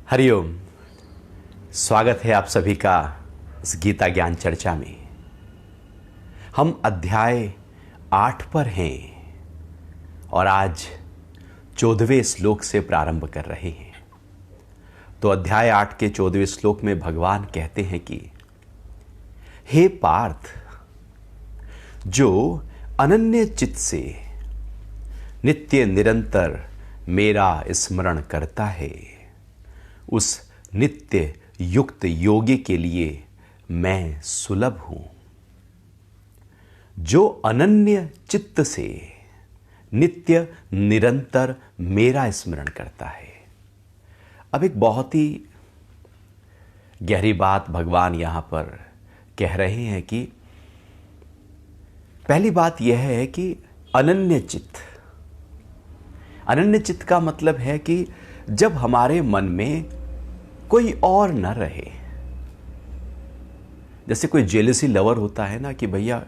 हरिओम। स्वागत है आप सभी का इस गीता ज्ञान चर्चा में। हम अध्याय 8 पर हैं और आज 14वें श्लोक से प्रारंभ कर रहे हैं। तो अध्याय 8 के 14वें श्लोक में भगवान कहते हैं कि हे पार्थ, जो अनन्य चित्त से नित्य निरंतर मेरा स्मरण करता है, उस नित्य युक्त योगी के लिए मैं सुलभ हूं। जो अनन्य चित्त से नित्य निरंतर मेरा स्मरण करता है। अब एक बहुत ही गहरी बात भगवान यहां पर कह रहे हैं कि पहली बात यह है कि अनन्य चित्त। अनन्य चित्त का मतलब है कि जब हमारे मन में कोई और न रहे। जैसे कोई जेलसी लवर होता है ना कि भैया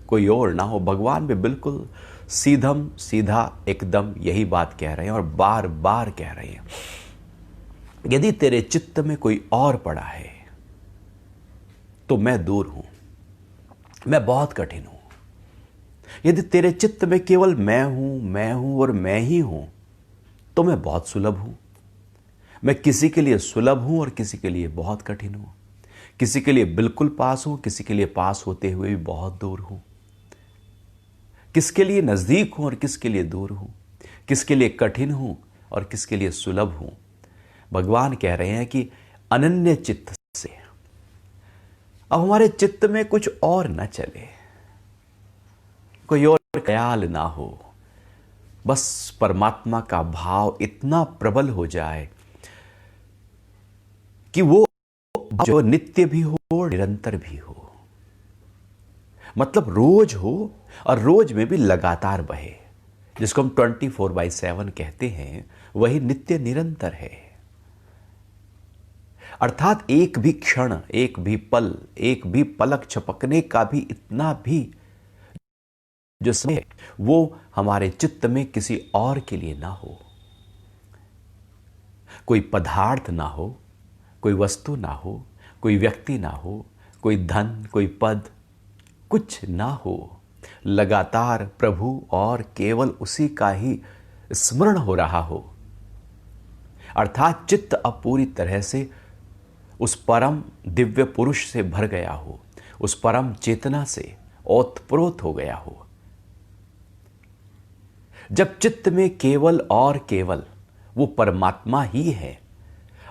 कोई और ना हो, भगवान भी बिल्कुल सीधा एकदम यही बात कह रहे हैं और बार बार कह रहे हैं। यदि तेरे चित्त में कोई और पड़ा है तो मैं दूर हूं, मैं बहुत कठिन हूं। यदि तेरे चित्त में केवल मैं हूं और मैं ही हूं तो मैं बहुत सुलभ हूं। मैं किसी के लिए सुलभ हूं और किसी के लिए बहुत कठिन हूं। किसी के लिए बिल्कुल पास हूं, किसी के लिए पास होते हुए भी बहुत दूर हूं। किसके लिए नजदीक हूं और किसके लिए दूर हूं। किसके लिए कठिन हूं और किसके लिए सुलभ हूं। भगवान कह रहे हैं कि अनन्य चित्त से अब हमारे चित्त में कुछ और न चले, कोई और ख्याल ना हो, बस परमात्मा का भाव इतना प्रबल हो जाए कि वो जो नित्य भी हो और निरंतर भी हो। मतलब रोज हो और रोज में भी लगातार बहे, जिसको हम 24/7 कहते हैं, वही नित्य निरंतर है। अर्थात एक भी क्षण, एक भी पल, एक भी पलक झपकने का भी इतना भी जो समय वो हमारे चित्त में किसी और के लिए ना हो। कोई पदार्थ ना हो, कोई वस्तु ना हो, कोई व्यक्ति ना हो, कोई धन, कोई पद, कुछ ना हो। लगातार प्रभु और केवल उसी का ही स्मरण हो रहा हो। अर्थात चित्त अब पूरी तरह से उस परम दिव्य पुरुष से भर गया हो, उस परम चेतना से ओतप्रोत हो गया हो। जब चित्त में केवल और केवल वो परमात्मा ही है,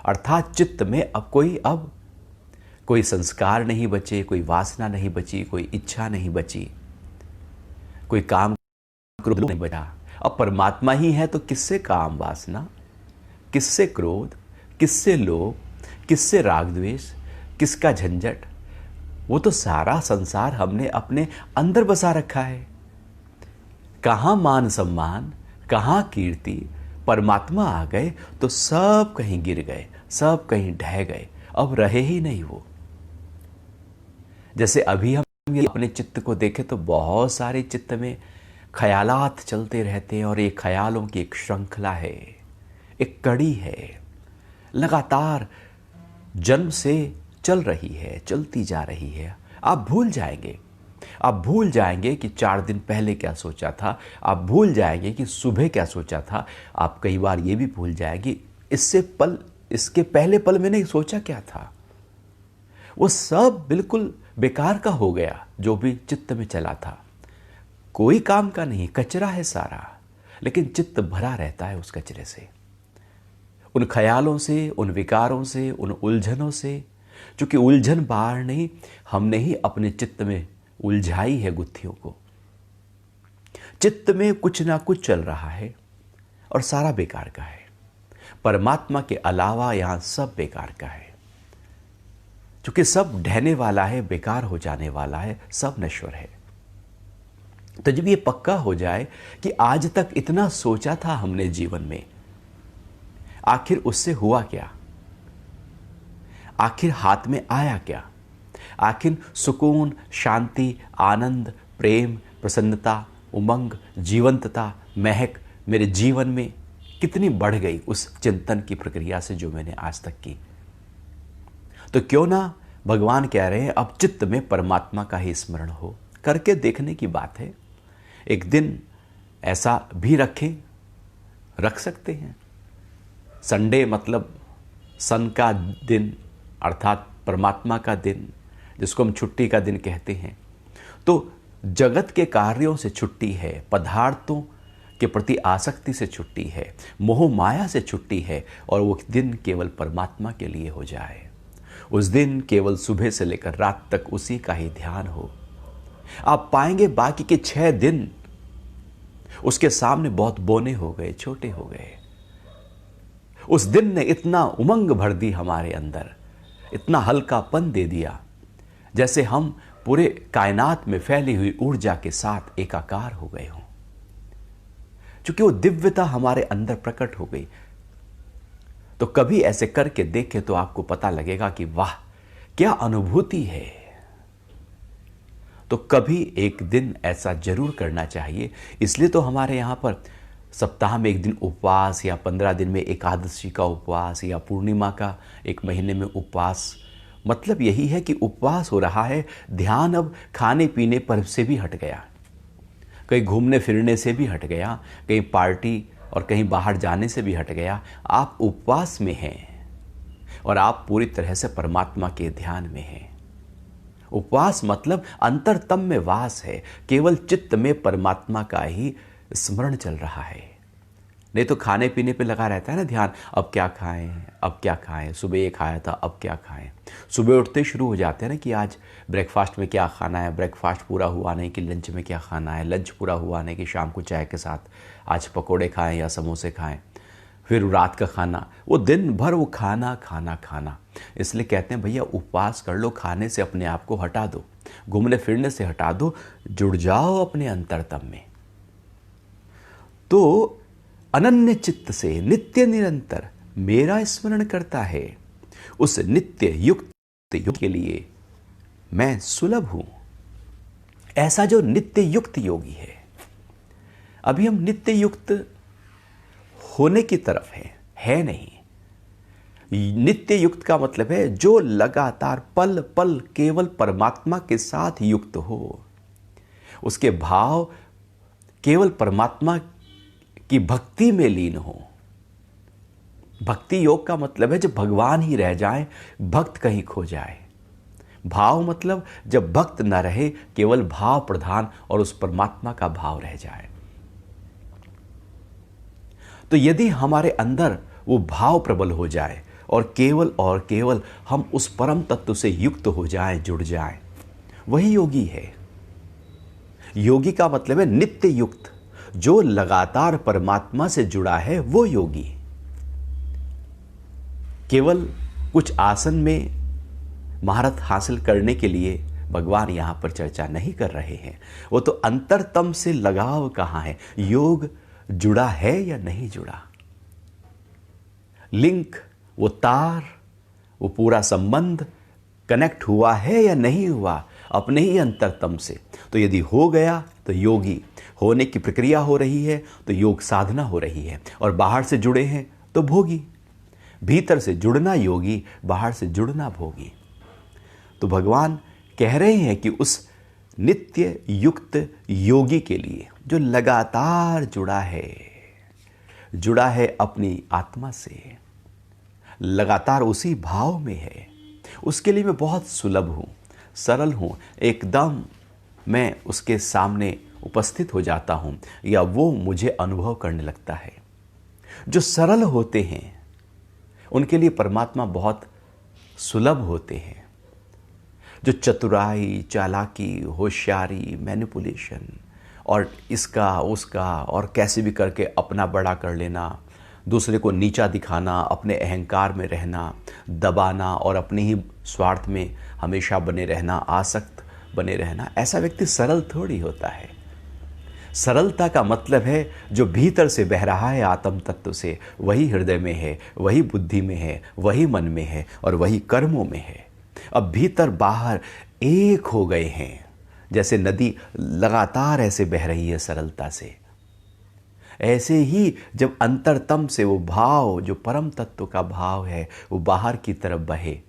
अर्थात चित्त में अब कोई संस्कार नहीं बचे, कोई वासना नहीं बची, कोई इच्छा नहीं बची, कोई काम क्रोध नहीं बचा। अब परमात्मा ही है तो किससे काम वासना, किससे क्रोध, किससे लोभ, किससे राग द्वेष, किसका झंझट। वो तो सारा संसार हमने अपने अंदर बसा रखा है। कहां मान सम्मान, कहां कीर्ति। परमात्मा आ गए तो सब कहीं गिर गए, सब कहीं ढह गए, अब रहे ही नहीं वो। जैसे अभी हम अपने चित्त को देखें तो बहुत सारे चित्त में ख्यालात चलते रहते हैं और ये ख्यालों की एक श्रृंखला है, एक कड़ी है, लगातार जन्म से चल रही है, चलती जा रही है। आप भूल जाएंगे कि 4 दिन पहले क्या सोचा था। आप भूल जाएंगे कि सुबह क्या सोचा था। आप कई बार ये भी भूल जाएंगे इसके पहले पल मैंने सोचा क्या था। वो सब बिल्कुल बेकार का हो गया जो भी चित्त में चला था। कोई काम का नहीं, कचरा है सारा, लेकिन चित्त भरा रहता है उस कचरे से, उन ख्यालों से, उन विकारों से, उन उलझनों से। चूंकि उलझन बाहर नहीं, हमने ही अपने चित्त में उलझाई है गुत्थियों को। चित्त में कुछ ना कुछ चल रहा है और सारा बेकार का है। परमात्मा के अलावा यहां सब बेकार का है। चूंकि सब ढहने वाला है, बेकार हो जाने वाला है, सब नश्वर है। तो जब ये पक्का हो जाए कि आज तक इतना सोचा था हमने जीवन में, आखिर उससे हुआ क्या, आखिर हाथ में आया क्या, आखिर सुकून, शांति, आनंद, प्रेम, प्रसन्नता, उमंग, जीवंतता, महक मेरे जीवन में कितनी बढ़ गई उस चिंतन की प्रक्रिया से जो मैंने आज तक की। तो क्यों ना भगवान कह रहे हैं अब चित्त में परमात्मा का ही स्मरण हो, करके देखने की बात है। एक दिन ऐसा भी रख सकते हैं। संडे मतलब सन का दिन अर्थात परमात्मा का दिन, जिसको हम छुट्टी का दिन कहते हैं। तो जगत के कार्यों से छुट्टी है, पदार्थों के प्रति आसक्ति से छुट्टी है, मोह माया से छुट्टी है, और वो दिन केवल परमात्मा के लिए हो जाए। उस दिन केवल सुबह से लेकर रात तक उसी का ही ध्यान हो। आप पाएंगे बाकी के 6 दिन उसके सामने बहुत बोने हो गए, छोटे हो गए। उस दिन ने इतना उमंग भर दी हमारे अंदर, इतना हल्कापन दे दिया, जैसे हम पूरे कायनात में फैली हुई ऊर्जा के साथ एकाकार हो गए हों। क्योंकि वो दिव्यता हमारे अंदर प्रकट हो गई। तो कभी ऐसे करके देखें तो आपको पता लगेगा कि वाह क्या अनुभूति है। तो कभी एक दिन ऐसा जरूर करना चाहिए। इसलिए तो हमारे यहां पर सप्ताह में एक दिन उपवास, या 15 दिन में एकादशी का उपवास, या पूर्णिमा का एक महीने में उपवास। मतलब यही है कि उपवास हो रहा है, ध्यान अब खाने पीने पर से भी हट गया, कहीं घूमने फिरने से भी हट गया, कहीं पार्टी और कहीं बाहर जाने से भी हट गया। आप उपवास में हैं और आप पूरी तरह से परमात्मा के ध्यान में हैं। उपवास मतलब अंतरतम में वास है, केवल चित्त में परमात्मा का ही स्मरण चल रहा है। नहीं तो खाने पीने पे लगा रहता है ना ध्यान, अब क्या खाएं, अब क्या खाएं, सुबह ये खाया था अब क्या खाएं। सुबह उठते शुरू हो जाते हैं ना कि आज ब्रेकफास्ट में क्या खाना है, ब्रेकफास्ट पूरा हुआ नहीं कि लंच में क्या खाना है, लंच पूरा हुआ नहीं कि शाम को चाय के साथ आज पकोड़े खाएं या समोसे खाएं, फिर रात का खाना, वो दिन भर वो खाना खाना खाना। इसलिए कहते हैं भैया उपवास कर लो, खाने से अपने आप को हटा दो, घूमने फिरने से हटा दो, जुड़ जाओ अपने अंतरतम में। तो अनन्य चित्त से नित्य निरंतर मेरा स्मरण करता है, उस नित्य युक्त योग के लिए मैं सुलभ हूं। ऐसा जो नित्य युक्त योगी है, अभी हम नित्य युक्त होने की तरफ है नहीं। नित्य युक्त का मतलब है जो लगातार पल पल केवल परमात्मा के साथ युक्त हो, उसके भाव केवल परमात्मा की भक्ति में लीन हो। भक्ति योग का मतलब है जब भगवान ही रह जाए, भक्त कहीं खो जाए। भाव मतलब जब भक्त न रहे, केवल भाव प्रधान और उस परमात्मा का भाव रह जाए। तो यदि हमारे अंदर वो भाव प्रबल हो जाए और केवल हम उस परम तत्व से युक्त हो जाएं, जुड़ जाएं, वही योगी है। योगी का मतलब है नित्य युक्त, जो लगातार परमात्मा से जुड़ा है वो योगी। केवल कुछ आसन में महारत हासिल करने के लिए भगवान यहां पर चर्चा नहीं कर रहे हैं। वो तो अंतरतम से लगाव कहां है, योग जुड़ा है या नहीं जुड़ा, लिंक, वो तार, वो पूरा संबंध कनेक्ट हुआ है या नहीं हुआ अपने ही अंतरतम से। तो यदि हो गया तो योगी, होने की प्रक्रिया हो रही है तो योग साधना हो रही है, और बाहर से जुड़े हैं तो भोगी। भीतर से जुड़ना योगी, बाहर से जुड़ना भोगी। तो भगवान कह रहे हैं कि उस नित्य युक्त योगी के लिए जो लगातार जुड़ा है अपनी आत्मा से, लगातार उसी भाव में है, उसके लिए मैं बहुत सुलभ हूं, सरल हूं। एकदम मैं उसके सामने उपस्थित हो जाता हूं या वो मुझे अनुभव करने लगता है। जो सरल होते हैं उनके लिए परमात्मा बहुत सुलभ होते हैं। जो चतुराई, चालाकी, होशियारी, मैनिपुलेशन और इसका उसका और कैसे भी करके अपना बड़ा कर लेना, दूसरे को नीचा दिखाना, अपने अहंकार में रहना, दबाना और अपने ही स्वार्थ में हमेशा बने रहना, आसक्त बने रहना, ऐसा व्यक्ति सरल थोड़ी होता है। सरलता का मतलब है जो भीतर से बह रहा है आत्म तत्व से, वही हृदय में है, वही बुद्धि में है, वही मन में है और वही कर्मों में है। अब भीतर बाहर एक हो गए हैं, जैसे नदी लगातार ऐसे बह रही है सरलता से, ऐसे ही जब अंतरतम से वो भाव, जो परम तत्व का भाव है, वो बाहर की तरफ बहे,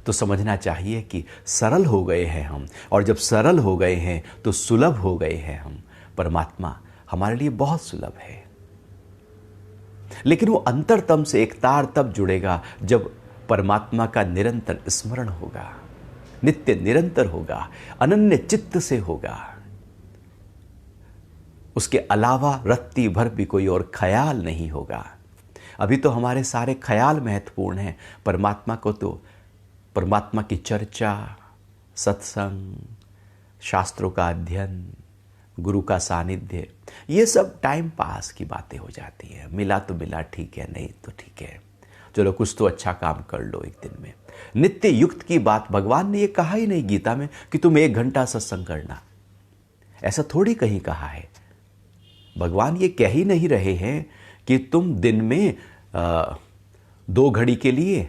तो समझना चाहिए कि सरल हो गए हैं हम। और जब सरल हो गए हैं तो सुलभ हो गए हैं हम। परमात्मा हमारे लिए बहुत सुलभ है। लेकिन वो अंतरतम से एक तार तब जुड़ेगा जब परमात्मा का निरंतर स्मरण होगा, नित्य निरंतर होगा, अनन्य चित्त से होगा। उसके अलावा रत्ती भर भी कोई और ख्याल नहीं होगा। अभी तो हमारे सारे ख्याल महत्वपूर्ण हैं। परमात्मा को तो परमात्मा की चर्चा, सत्संग, शास्त्रों का अध्ययन, गुरु का सानिध्य, ये सब टाइम पास की बातें हो जाती हैं। मिला तो मिला, ठीक है, नहीं तो ठीक है, चलो कुछ तो अच्छा काम कर लो एक दिन में। नित्य युक्त की बात भगवान ने ये कहा ही नहीं गीता में कि तुम 1 घंटा सत्संग करना। ऐसा थोड़ी कहीं कहा है। भगवान ये कह ही नहीं रहे हैं कि तुम दिन में 2 घड़ी के लिए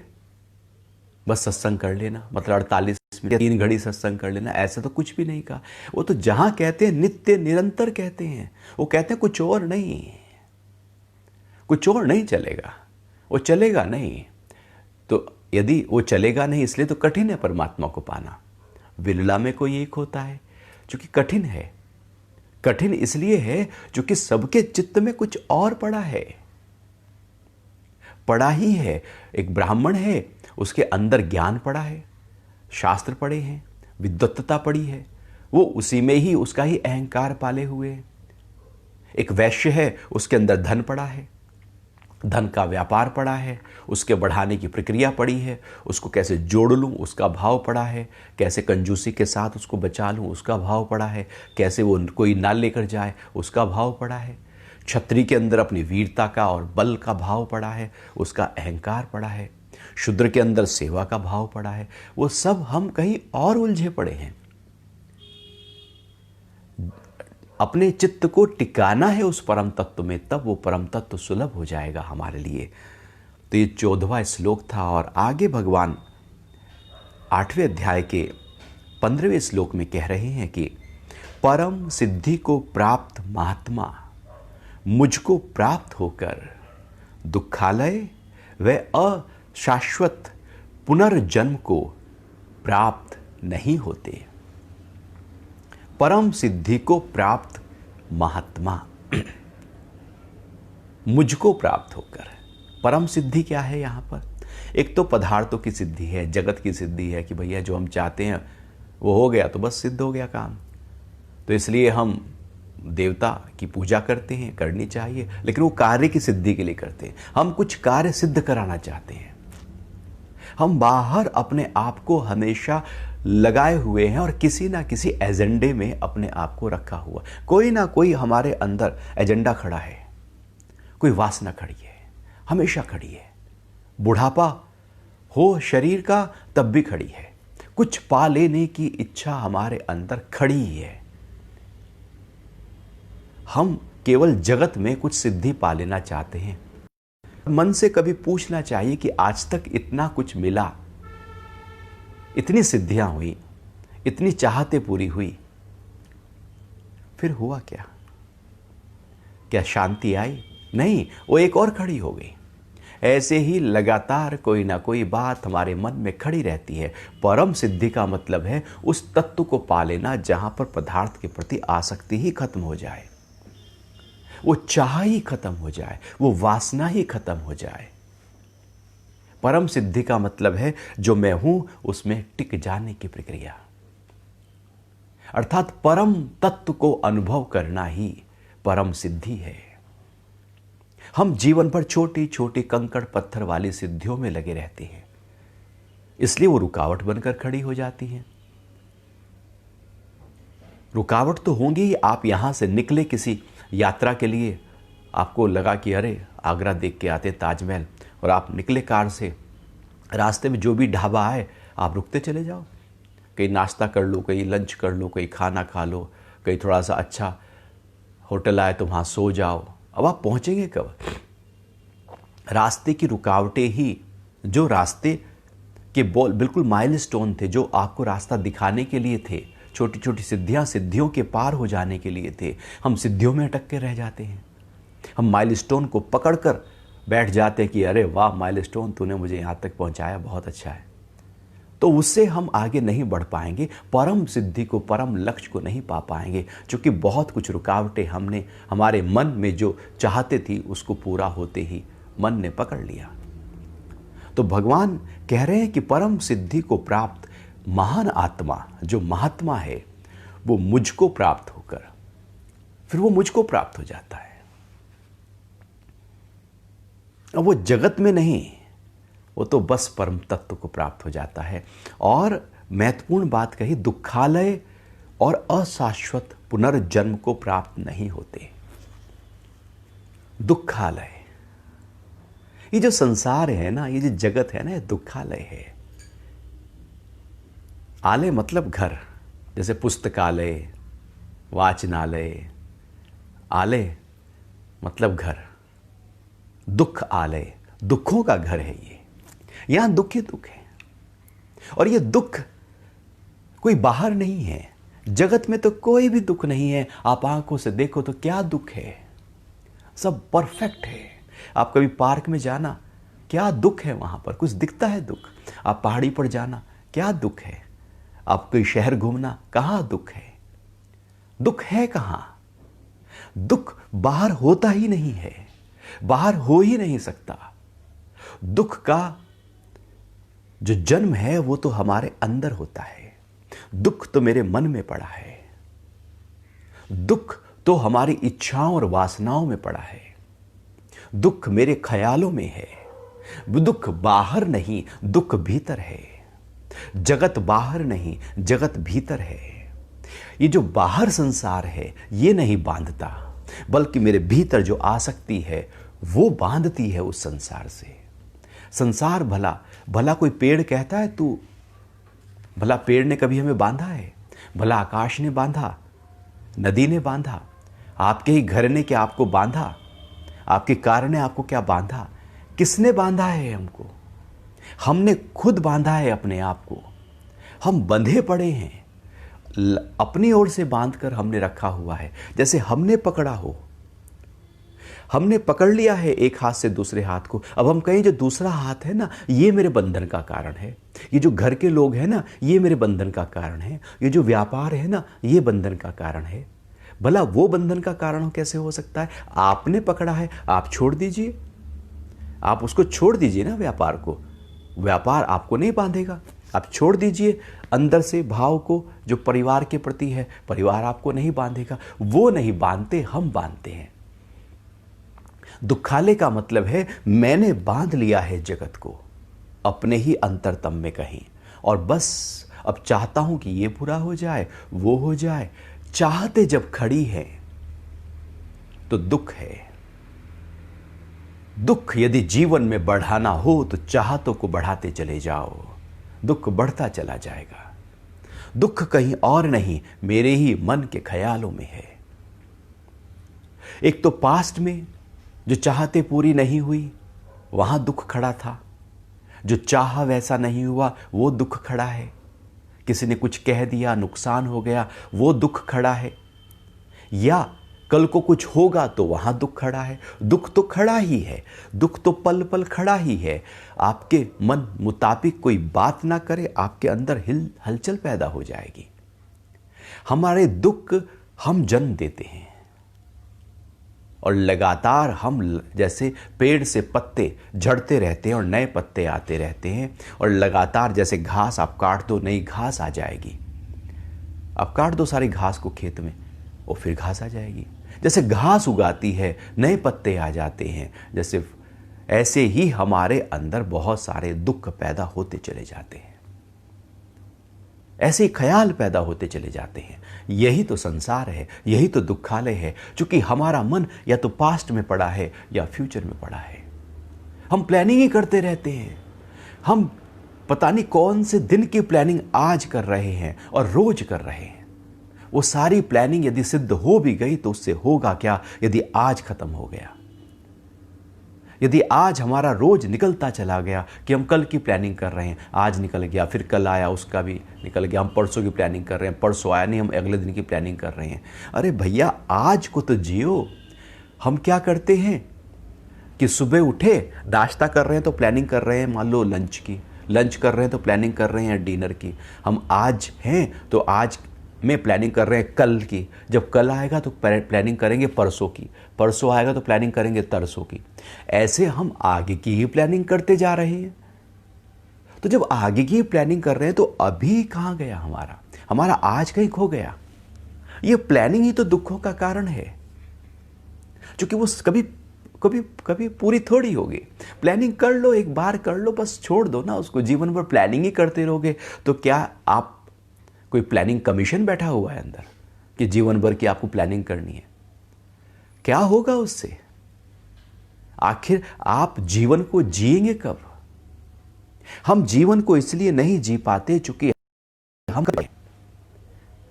बस सत्संग कर लेना, मतलब 48 मिनट 3 घड़ी सत्संग कर लेना, ऐसा तो कुछ भी नहीं कहा। वो तो जहां कहते हैं नित्य निरंतर कहते हैं, वो कहते हैं कुछ और नहीं, कुछ और नहीं चलेगा, वो चलेगा नहीं। तो यदि वो चलेगा नहीं, इसलिए तो कठिन है परमात्मा को पाना। विरला में कोई एक होता है, क्योंकि कठिन है। कठिन इसलिए है क्योंकि सबके चित्त में कुछ और पड़ा है, पड़ा ही है। एक ब्राह्मण है, उसके अंदर ज्ञान पड़ा है, शास्त्र पढ़े हैं, विद्वत्ता पड़ी है, वो उसी में ही उसका ही अहंकार पाले हुए है। एक वैश्य है, उसके अंदर धन पड़ा है, धन का व्यापार पड़ा है, उसके बढ़ाने की प्रक्रिया पड़ी है, उसको कैसे जोड़ लूं उसका भाव पड़ा है, कैसे कंजूसी के साथ उसको बचा लूं उसका भाव पड़ा है, कैसे वो कोई ना लेकर जाए उसका भाव पड़ा है। क्षत्रिय के अंदर अपनी वीरता का और बल का भाव पड़ा है, उसका अहंकार पड़ा है। शूद्र के अंदर सेवा का भाव पड़ा है। वो सब हम कहीं और उलझे पड़े हैं। अपने चित्त को टिकाना है उस परम तत्व में, तब वो परम तत्व सुलभ हो जाएगा हमारे लिए। तो ये 14वां श्लोक था। और आगे भगवान 8वें अध्याय के 15वें श्लोक में कह रहे हैं कि परम सिद्धि को प्राप्त महात्मा मुझको प्राप्त होकर दुखालय व अशाश्वत पुनर्जन्म को प्राप्त नहीं होते। परम सिद्धि को प्राप्त महात्मा मुझको प्राप्त होकर। परम सिद्धि क्या है यहां पर? एक तो पदार्थों की सिद्धि है, जगत की सिद्धि है कि भैया जो हम चाहते हैं वो हो गया तो बस सिद्ध हो गया काम। तो इसलिए हम देवता की पूजा करते हैं, करनी चाहिए, लेकिन वो कार्य की सिद्धि के लिए करते हैं। हम कुछ कार्य सिद्ध कराना चाहते हैं। हम बाहर अपने आप को हमेशा लगाए हुए हैं और किसी ना किसी एजेंडे में अपने आप को रखा हुआ। कोई ना कोई हमारे अंदर एजेंडा खड़ा है, कोई वासना खड़ी है, हमेशा खड़ी है। बुढ़ापा हो शरीर का तब भी खड़ी है। कुछ पा लेने की इच्छा हमारे अंदर खड़ी है। हम केवल जगत में कुछ सिद्धि पा लेना चाहते हैं। मन से कभी पूछना चाहिए कि आज तक इतना कुछ मिला, इतनी सिद्धियां हुई, इतनी चाहते पूरी हुई, फिर हुआ क्या? क्या शांति आई? नहीं, वो एक और खड़ी हो गई। ऐसे ही लगातार कोई ना कोई बात हमारे मन में खड़ी रहती है। परम सिद्धि का मतलब है उस तत्व को पा लेना जहां पर पदार्थ के प्रति आसक्ति ही खत्म हो जाए, वो चाह ही खत्म हो जाए, वो वासना ही खत्म हो जाए। परम सिद्धि का मतलब है जो मैं हूं उसमें टिक जाने की प्रक्रिया, अर्थात परम तत्व को अनुभव करना ही परम सिद्धि है। हम जीवन भर छोटी छोटी कंकड़ पत्थर वाली सिद्धियों में लगे रहते हैं, इसलिए वो रुकावट बनकर खड़ी हो जाती हैं। रुकावट तो होंगी ही। आप यहां से निकले किसी यात्रा के लिए, आपको लगा कि अरे आगरा देख के आते ताजमहल, और आप निकले कार से, रास्ते में जो भी ढाबा आए आप रुकते चले जाओ, कहीं नाश्ता कर लो, कहीं लंच कर लो, कहीं खाना खा लो, कहीं थोड़ा सा अच्छा होटल आए तो वहाँ सो जाओ। अब आप पहुँचेंगे कब? रास्ते की रुकावटें ही, जो रास्ते के बिल्कुल माइलस्टोन थे, जो आपको रास्ता दिखाने के लिए थे, छोटी छोटी सिद्धियां सिद्धियों के पार हो जाने के लिए थे। हम सिद्धियों में अटक के रह जाते हैं। हम माइलस्टोन को पकड़कर बैठ जाते हैं कि अरे वाह माइलस्टोन, तूने मुझे यहाँ तक पहुँचाया, बहुत अच्छा है। तो उससे हम आगे नहीं बढ़ पाएंगे, परम सिद्धि को, परम लक्ष्य को नहीं पा पाएंगे, क्योंकि बहुत कुछ रुकावटें हमने हमारे मन में जो चाहते थी उसको पूरा होते ही मन ने पकड़ लिया। तो भगवान कह रहे हैं कि परम सिद्धि को प्राप्त महान आत्मा, जो महात्मा है, वो मुझको प्राप्त होकर फिर वो मुझको प्राप्त हो जाता है। अब वो जगत में नहीं, वो तो बस परम तत्व को प्राप्त हो जाता है। और महत्वपूर्ण बात कही, दुखालय और अशाश्वत पुनर्जन्म को प्राप्त नहीं होते। दुखालय, ये जो संसार है ना, ये जो जगत है ना, ये दुखालय है। आलय मतलब घर, जैसे पुस्तकालय, वाचनालय। आलय मतलब घर। दुख आलय, दुखों का घर है ये। यहां दुख ही दुख है, और ये दुख कोई बाहर नहीं है। जगत में तो कोई भी दुख नहीं है। आप आंखों से देखो तो क्या दुख है, सब परफेक्ट है। आप कभी पार्क में जाना, क्या दुख है वहां पर, कुछ दिखता है दुख। आप पहाड़ी पर जाना, क्या दुख है। आप कोई शहर घूमना, कहां दुख है। दुख है कहां। दुख बाहर होता ही नहीं है, बाहर हो ही नहीं सकता। दुख का जो जन्म है वो तो हमारे अंदर होता है। दुख तो मेरे मन में पड़ा है। दुख तो हमारी इच्छाओं और वासनाओं में पड़ा है। दुख मेरे ख्यालों में है। दुख बाहर नहीं, दुख भीतर है। जगत बाहर नहीं, जगत भीतर है। ये जो बाहर संसार है ये नहीं बांधता, बल्कि मेरे भीतर जो आसक्ति है वो बांधती है उस संसार से। संसार भला भला कोई पेड़ कहता है तू, भला पेड़ ने कभी हमें बांधा है। भला आकाश ने बांधा, नदी ने बांधा, आपके ही घर ने क्या आपको बांधा, आपके कार ने आपको क्या बांधा। किसने बांधा है हमको। हमने खुद बांधा है अपने आप को। हम बंधे पड़े हैं, अपनी ओर से बांधकर हमने रखा हुआ है। जैसे हमने पकड़ा हो, हमने पकड़ लिया है एक हाथ से दूसरे हाथ को। अब हम कहें जो दूसरा हाथ है ना, ये मेरे बंधन का कारण है। ये जो घर के लोग हैं ना, ये मेरे बंधन का कारण है। ये जो व्यापार है ना, ये बंधन का कारण है। भला वो बंधन का कारण कैसे हो सकता है। आपने पकड़ा है, आप छोड़ दीजिए, आप उसको छोड़ दीजिए ना व्यापार को। व्यापार आपको नहीं बांधेगा, आप छोड़ दीजिए। अंदर से भाव को जो परिवार के प्रति है, परिवार आपको नहीं बांधेगा। वो नहीं बांधते, हम बांधते हैं। दुखालय का मतलब है मैंने बांध लिया है जगत को अपने ही अंतरतम में कहीं, और बस अब चाहता हूं कि ये पूरा हो जाए, वो हो जाए। चाहते जब खड़ी है तो दुख है। दुख यदि जीवन में बढ़ाना हो तो चाहतों को बढ़ाते चले जाओ, दुख बढ़ता चला जाएगा। दुख कहीं और नहीं, मेरे ही मन के ख्यालों में है। एक तो पास्ट में जो चाहते पूरी नहीं हुई, वहां दुख खड़ा था। जो चाहा वैसा नहीं हुआ, वो दुख खड़ा है। किसी ने कुछ कह दिया, नुकसान हो गया, वो दुख खड़ा है। या कल को कुछ होगा तो वहां दुख खड़ा है। दुख तो खड़ा ही है, दुख तो पल पल खड़ा ही है। आपके मन मुताबिक कोई बात ना करे, आपके अंदर हलचल पैदा हो जाएगी। हमारे दुख हम जन्म देते हैं, और लगातार हम जैसे पेड़ से पत्ते झड़ते रहते हैं और नए पत्ते आते रहते हैं। और लगातार जैसे घास आप काट दो, नई घास आ जाएगी। आप काट दो सारी घास को खेत में, और फिर घास आ जाएगी। जैसे घास उगाती है, नए पत्ते आ जाते हैं, जैसे ऐसे ही हमारे अंदर बहुत सारे दुख पैदा होते चले जाते हैं। ऐसे ख्याल पैदा होते चले जाते हैं। यही तो संसार है, यही तो दुखालय है। क्योंकि हमारा मन या तो पास्ट में पड़ा है या फ्यूचर में पड़ा है। हम प्लानिंग ही करते रहते हैं। हम पता नहीं कौन से दिन की प्लानिंग आज कर रहे हैं और रोज कर रहे हैं। वो सारी प्लानिंग यदि सिद्ध हो भी गई तो उससे होगा क्या यदि आज खत्म हो गया। यदि आज हमारा रोज निकलता चला गया कि हम कल की प्लानिंग कर रहे हैं, आज निकल गया, फिर कल आया उसका भी निकल गया, हम परसों की प्लानिंग कर रहे हैं, परसों आया नहीं, हम अगले दिन की प्लानिंग कर रहे हैं। अरे भैया, आज को तो जियो। हम क्या करते हैं कि सुबह उठे, नाश्ता कर रहे हैं तो प्लानिंग कर रहे हैं मान लो लंच की, लंच कर रहे हैं तो प्लानिंग कर रहे हैं डिनर की। हम आज हैं तो आज में प्लानिंग कर रहे हैं कल की, जब कल आएगा तो प्लानिंग करेंगे परसों की, परसों आएगा तो प्लानिंग करेंगे तरसों की। ऐसे हम आगे की ही प्लानिंग करते जा रहे हैं। तो जब आगे की प्लानिंग कर रहे हैं तो अभी कहाँ गया हमारा, हमारा आज कहीं खो गया। ये प्लानिंग ही तो दुखों का कारण है, क्योंकि वो कभी कभी कभी पूरी थोड़ी होगी। प्लानिंग कर लो, एक बार कर लो, बस छोड़ दो ना उसको। जीवन भर प्लानिंग ही करते रहोगे तो क्या आप, कोई प्लानिंग कमीशन बैठा हुआ है अंदर कि जीवन भर की आपको प्लानिंग करनी है? क्या होगा उससे? आखिर आप जीवन को जिएंगे कब? हम जीवन को इसलिए नहीं जी पाते चूंकि हम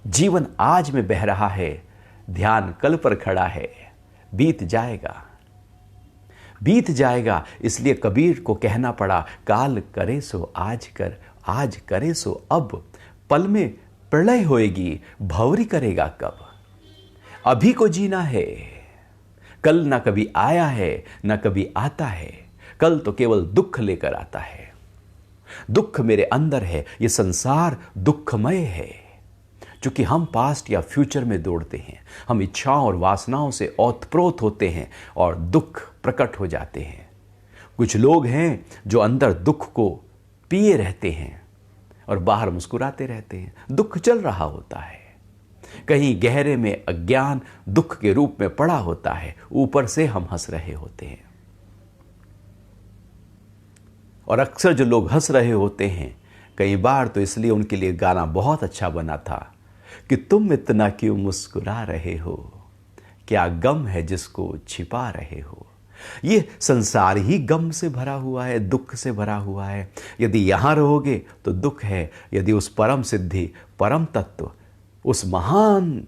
जीवन आज में बह रहा है, ध्यान कल पर खड़ा है, बीत जाएगा, बीत जाएगा। इसलिए कबीर को कहना पड़ा, काल करे सो आज कर, आज करे सो अब, पल में प्रलय होएगी, भंवरी करेगा कब। अभी को जीना है, कल ना कभी आया है ना कभी आता है, कल तो केवल दुख लेकर आता है। दुख मेरे अंदर है, ये संसार दुखमय है। क्योंकि हम पास्ट या फ्यूचर में दौड़ते हैं, हम इच्छाओं और वासनाओं से ओतप्रोत होते हैं और दुख प्रकट हो जाते हैं। कुछ लोग हैं जो अंदर दुख को पिए रहते हैं और बाहर मुस्कुराते रहते हैं। दुख चल रहा होता है, कहीं गहरे में अज्ञान दुख के रूप में पड़ा होता है, ऊपर से हम हंस रहे होते हैं। और अक्सर जो लोग हंस रहे होते हैं, कई बार तो इसलिए उनके लिए गाना बहुत अच्छा बना था कि तुम इतना क्यों मुस्कुरा रहे हो, क्या गम है जिसको छिपा रहे हो। ये संसार ही गम से भरा हुआ है, दुख से भरा हुआ है। यदि यहां रहोगे तो दुख है, यदि उस परम सिद्धि, परम तत्व, उस महान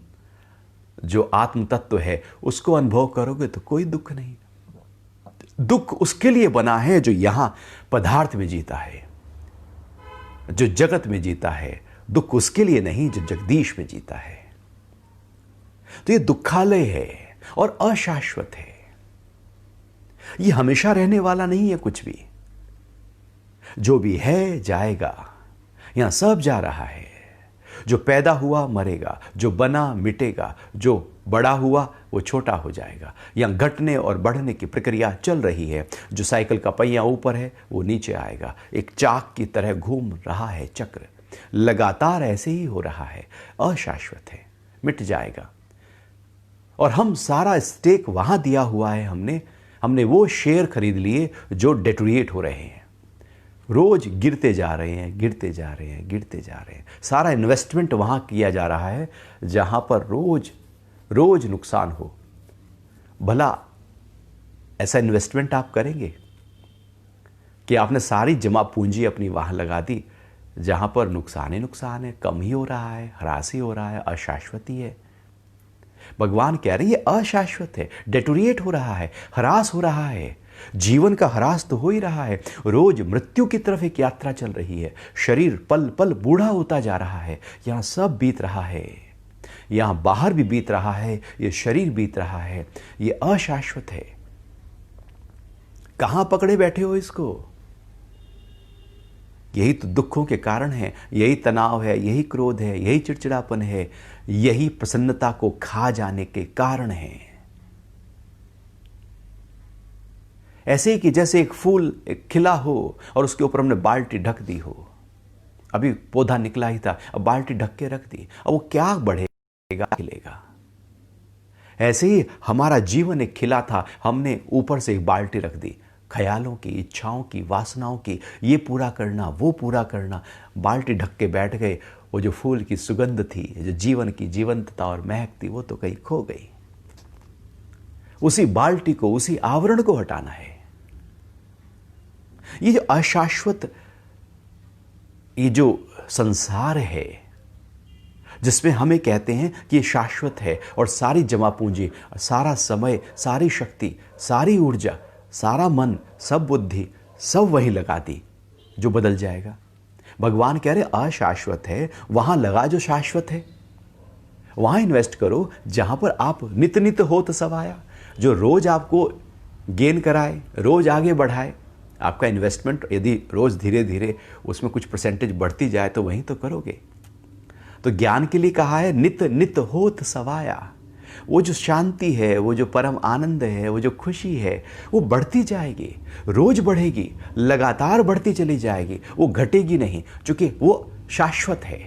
जो आत्म तत्व है उसको अनुभव करोगे तो कोई दुख नहीं। दुख उसके लिए बना है जो यहां पदार्थ में जीता है, जो जगत में जीता है। दुख उसके लिए नहीं जो जगदीश में जीता है। तो ये दुखालय है और अशाश्वत है। ये हमेशा रहने वाला नहीं है कुछ भी। जो भी है जाएगा, यहां सब जा रहा है। जो पैदा हुआ मरेगा, जो बना मिटेगा, जो बड़ा हुआ वो छोटा हो जाएगा। यहां घटने और बढ़ने की प्रक्रिया चल रही है। जो साइकिल का पहिया ऊपर है वो नीचे आएगा। एक चाक की तरह घूम रहा है चक्र, लगातार ऐसे ही हो रहा है। अशाश्वत है, मिट जाएगा। और हम सारा स्टेक वहां दिया हुआ है, हमने वो शेयर खरीद लिए जो डेटोरिएट हो रहे हैं, रोज गिरते जा रहे हैं, गिरते जा रहे हैं, गिरते जा रहे हैं। सारा इन्वेस्टमेंट वहां किया जा रहा है जहां पर रोज रोज नुकसान हो। भला ऐसा इन्वेस्टमेंट आप करेंगे कि आपने सारी जमा पूंजी अपनी वहां लगा दी जहां पर नुकसान ही नुकसान है, कम ही हो रहा है, ह्रास ही हो रहा है, अशाश्वती है। भगवान कह रहे हैं ये अशाश्वत है, डेटोरिएट हो रहा है, ह्रास हो रहा है। जीवन का ह्रास तो हो ही रहा है। रोज मृत्यु की तरफ एक यात्रा चल रही है। शरीर पल पल बूढ़ा होता जा रहा है। यहां सब बीत रहा है, यहां बाहर भी बीत रहा है, ये शरीर बीत रहा है। ये अशाश्वत है। कहां पकड़े बैठे हो इसको? यही तो दुखों के कारण है, यही तनाव है, यही क्रोध है, यही चिड़चिड़ापन है, यही प्रसन्नता को खा जाने के कारण है। ऐसे ही कि जैसे एक फूल खिला हो और उसके ऊपर हमने बाल्टी ढक दी हो। अभी पौधा निकला ही था, अब बाल्टी ढक के रख दी, अब वो क्या बढ़ेगा, खिलेगा। ऐसे ही हमारा जीवन एक खिला था, हमने ऊपर से एक बाल्टी रख दी, ख्यालों की, इच्छाओं की, वासनाओं की, ये पूरा करना, वो पूरा करना। बाल्टी ढक के बैठ गए। वो जो फूल की सुगंध थी, जो जीवन की जीवंतता और महक थी, वो तो कहीं खो गई। उसी बाल्टी को, उसी आवरण को हटाना है। ये जो अशाश्वत, ये जो संसार है जिसमें हमें कहते हैं कि ये शाश्वत है और सारी जमा पूंजी, सारा समय, सारी शक्ति, सारी ऊर्जा, सारा मन, सब बुद्धि, सब वही लगा दी जो बदल जाएगा। भगवान कह रहे अशाश्वत है, वहां लगा जो शाश्वत है। वहां इन्वेस्ट करो जहां पर आप नित नित होत सवाया, जो रोज आपको गेन कराए, रोज आगे बढ़ाए। आपका इन्वेस्टमेंट यदि रोज धीरे धीरे उसमें कुछ परसेंटेज बढ़ती जाए तो वहीं तो करोगे। तो ज्ञान के लिए कहा है नित नित होत सवाया। वो जो शांति है, वो जो परम आनंद है, वो जो खुशी है, वो बढ़ती जाएगी, रोज बढ़ेगी, लगातार बढ़ती चली जाएगी, वो घटेगी नहीं, क्योंकि वो शाश्वत है।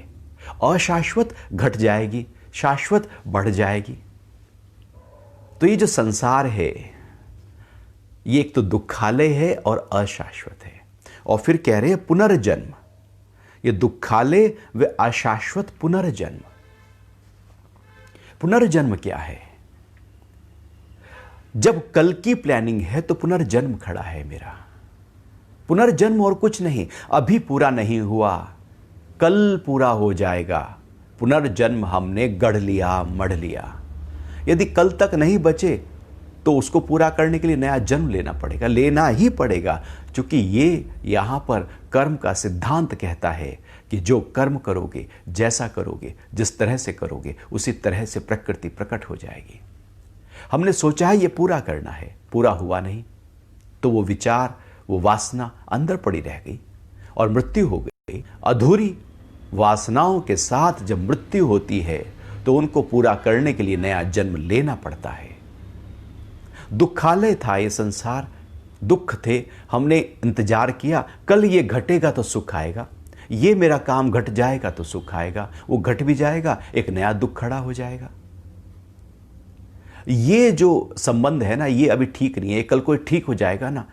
अशाश्वत घट जाएगी, शाश्वत बढ़ जाएगी। तो ये जो संसार है, ये एक तो दुखालय है और अशाश्वत है। और फिर कह रहे हैं पुनर्जन्म, ये दुखालय व अशाश्वत पुनर्जन्म। पुनर्जन्म क्या है? जब कल की प्लानिंग है तो पुनर्जन्म खड़ा है मेरा। पुनर्जन्म और कुछ नहीं, अभी पूरा नहीं हुआ, कल पूरा हो जाएगा। पुनर्जन्म हमने गढ़ लिया, मढ़ लिया। यदि कल तक नहीं बचे तो उसको पूरा करने के लिए नया जन्म लेना पड़ेगा, लेना ही पड़ेगा, क्योंकि ये यहां पर कर्म का सिद्धांत कहता है कि जो कर्म करोगे, जैसा करोगे, जिस तरह से करोगे, उसी तरह से प्रकृति प्रकट हो जाएगी। हमने सोचा है ये पूरा करना है, पूरा हुआ नहीं, तो वो विचार, वो वासना अंदर पड़ी रह गई और मृत्यु हो गई। अधूरी वासनाओं के साथ जब मृत्यु होती है तो उनको पूरा करने के लिए नया जन्म लेना पड़ता है। दुखालय था ये संसार, दुख थे, हमने इंतजार किया कल ये घटेगा तो सुख आएगा, ये मेरा काम घट जाएगा तो सुख आएगा, वो घट भी जाएगा, एक नया दुख खड़ा हो जाएगा। ये जो संबंध है ना, ये अभी ठीक नहीं है। कल कोई ठीक हो जाएगा ना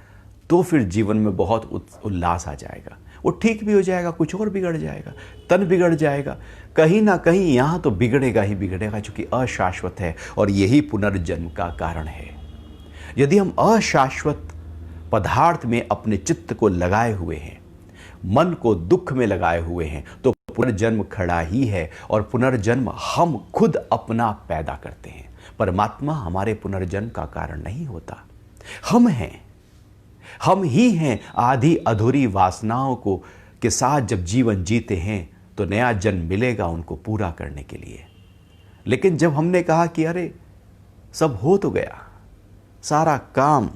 तो फिर जीवन में बहुत उल्लास आ जाएगा। वो ठीक भी हो जाएगा, कुछ और बिगड़ जाएगा, तन बिगड़ जाएगा, कहीं ना कहीं यहां तो बिगड़ेगा ही बिगड़ेगा, क्योंकि अशाश्वत है और यही पुनर्जन्म का कारण है। यदि हम अशाश्वत पदार्थ में अपने चित्त को लगाए हुए हैं, मन को दुख में लगाए हुए हैं, तो पुनर्जन्म खड़ा ही है। और पुनर्जन्म हम खुद अपना पैदा करते हैं। परमात्मा हमारे पुनर्जन्म का कारण नहीं होता, हम हैं, हम ही हैं। आधी अधूरी वासनाओं को के साथ जब जीवन जीते हैं तो नया जन्म मिलेगा उनको पूरा करने के लिए। लेकिन जब हमने कहा कि अरे सब हो तो गया, सारा काम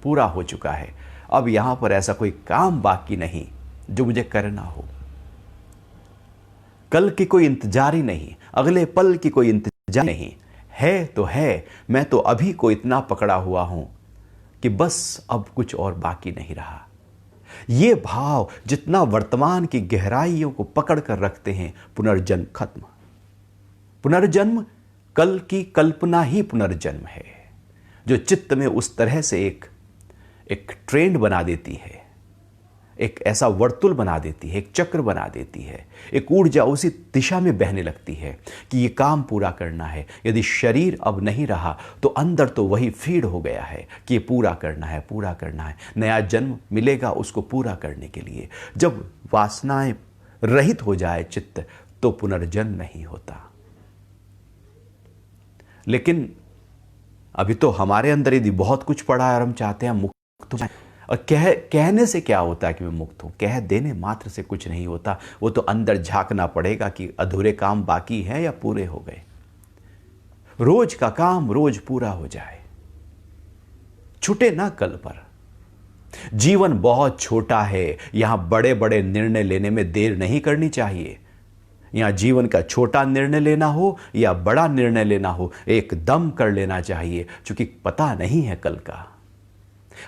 पूरा हो चुका है, अब यहां पर ऐसा कोई काम बाकी नहीं जो मुझे करना हो, कल की कोई इंतजार ही नहीं, अगले पल की कोई इंतजार नहीं है, तो है, मैं तो अभी को इतना पकड़ा हुआ हूं कि बस अब कुछ और बाकी नहीं रहा। ये भाव जितना वर्तमान की गहराइयों को पकड़ कर रखते हैं, पुनर्जन्म खत्म। पुनर्जन्म कल की कल्पना ही पुनर्जन्म है, जो चित्त में उस तरह से एक ट्रेंड बना देती है, एक ऐसा वर्तुल बना देती है, एक चक्र बना देती है, एक ऊर्जा उसी दिशा में बहने लगती है कि ये काम पूरा करना है। यदि शरीर अब नहीं रहा तो अंदर तो वही फीड हो गया है कि ये पूरा करना है, पूरा करना है, नया जन्म मिलेगा उसको पूरा करने के लिए। जब वासनाएं रहित हो जाए चित्त तो पुनर्जन्म नहीं होता। लेकिन अभी तो हमारे अंदर यदि बहुत कुछ पड़ा है और हम चाहते हैं मुक्त हो जाए, और कहने से क्या होता है कि मैं मुक्त हूं, कह देने मात्र से कुछ नहीं होता। वो तो अंदर झांकना पड़ेगा कि अधूरे काम बाकी हैं या पूरे हो गए। रोज का काम रोज पूरा हो जाए, छूटे ना कल पर। जीवन बहुत छोटा है, यहां बड़े बड़े निर्णय लेने में देर नहीं करनी चाहिए। यहां जीवन का छोटा निर्णय लेना हो या बड़ा निर्णय लेना हो, एकदम कर लेना चाहिए, क्योंकि पता नहीं है कल का।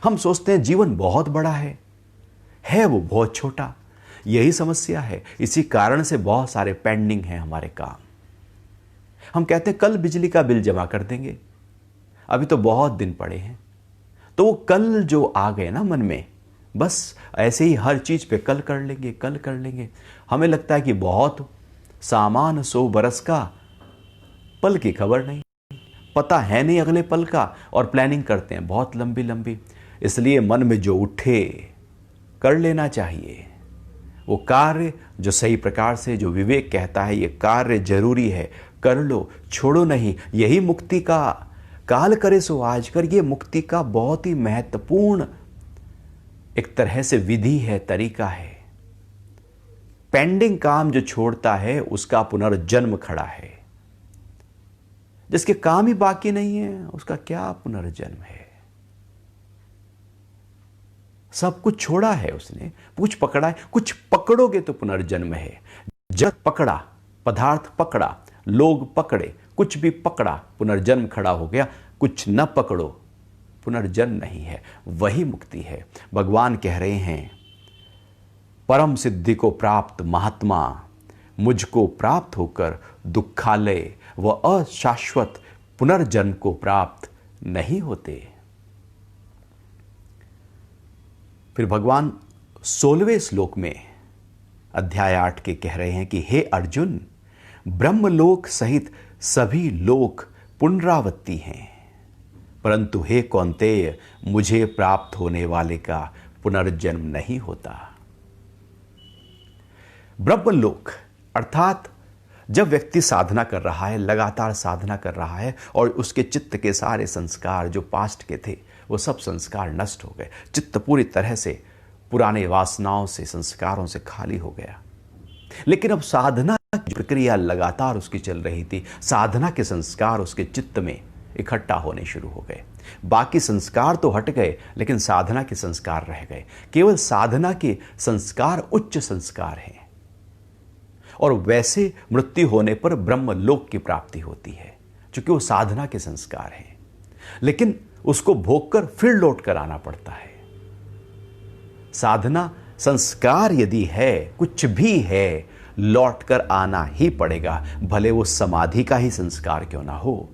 हम सोचते हैं जीवन बहुत बड़ा है वो बहुत छोटा। यही समस्या है, इसी कारण से बहुत सारे पेंडिंग हैं हमारे काम। हम कहते हैं कल बिजली का बिल जमा कर देंगे, अभी तो बहुत दिन पड़े हैं। तो वो कल जो आ गए ना मन में, बस ऐसे ही हर चीज पे कल कर लेंगे, कल कर लेंगे। हमें लगता है कि बहुत सामान 100 बरस का, पल की खबर नहीं, पता है नहीं अगले पल का, और प्लानिंग करते हैं बहुत लंबी लंबी। इसलिए मन में जो उठे कर लेना चाहिए वो कार्य, जो सही प्रकार से, जो विवेक कहता है ये कार्य जरूरी है, कर लो, छोड़ो नहीं। यही मुक्ति का काल करे सो आज कर, ये मुक्ति का बहुत ही महत्वपूर्ण एक तरह से विधि है, तरीका है। पेंडिंग काम जो छोड़ता है उसका पुनर्जन्म खड़ा है। जिसके काम ही बाकी नहीं है उसका क्या पुनर्जन्म है। सब कुछ छोड़ा है उसने, कुछ पकड़ा है, कुछ पकड़ोगे तो पुनर्जन्म है। जगत पकड़ा, पदार्थ पकड़ा, लोग पकड़े, कुछ भी पकड़ा, पुनर्जन्म खड़ा हो गया। कुछ न पकड़ो, पुनर्जन्म नहीं है, वही मुक्ति है। भगवान कह रहे हैं, परम सिद्धि को प्राप्त महात्मा मुझको प्राप्त होकर दुखालय व अशाश्वत पुनर्जन्म को प्राप्त नहीं होते। फिर भगवान 16वें श्लोक में अध्याय 8 के कह रहे हैं कि हे अर्जुन, ब्रह्मलोक सहित सभी लोक पुनरावृत्ति हैं, परंतु हे कौन्तेय, मुझे प्राप्त होने वाले का पुनर्जन्म नहीं होता। ब्रह्मलोक अर्थात जब व्यक्ति साधना कर रहा है, लगातार साधना कर रहा है और उसके चित्त के सारे संस्कार जो पास्ट के थे वो सब संस्कार नष्ट हो गए, चित्त पूरी तरह से पुराने वासनाओं से, संस्कारों से खाली हो गया। लेकिन अब साधना की प्रक्रिया लगातार उसकी चल रही थी, साधना के संस्कार उसके चित्त में इकट्ठा होने शुरू हो गए। बाकी संस्कार तो हट गए लेकिन साधना के संस्कार रह गए। केवल साधना के संस्कार उच्च संस्कार हैं और वैसे मृत्यु होने पर ब्रह्मलोक की प्राप्ति होती है, क्योंकि वो साधना के संस्कार हैं। लेकिन उसको भोगकर फिर लौट कर आना पड़ता है। साधना संस्कार यदि है, कुछ भी है, लौट कर आना ही पड़ेगा। भले वो समाधि का ही संस्कार क्यों ना हो,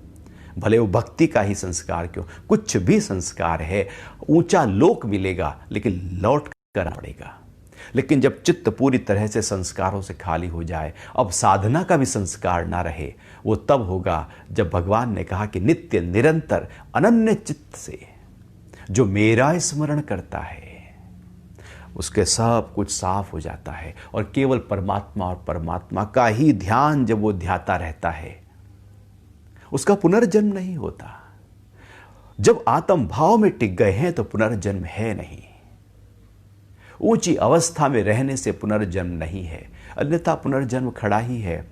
भले वो भक्ति का ही संस्कार क्यों, कुछ भी संस्कार है, ऊंचा लोक मिलेगा लेकिन लौट कर आना पड़ेगा। लेकिन जब चित्त पूरी तरह से संस्कारों से खाली हो जाए, अब साधना का भी संस्कार ना रहे, वो तब होगा जब भगवान ने कहा कि नित्य निरंतर अनन्य चित्त से जो मेरा स्मरण करता है उसके सब कुछ साफ हो जाता है और केवल परमात्मा और परमात्मा का ही ध्यान जब वो ध्याता रहता है उसका पुनर्जन्म नहीं होता। जब आत्म भाव में टिक गए हैं तो पुनर्जन्म है नहीं। ऊंची अवस्था में रहने से पुनर्जन्म नहीं है, अन्यथा पुनर्जन्म खड़ा ही है।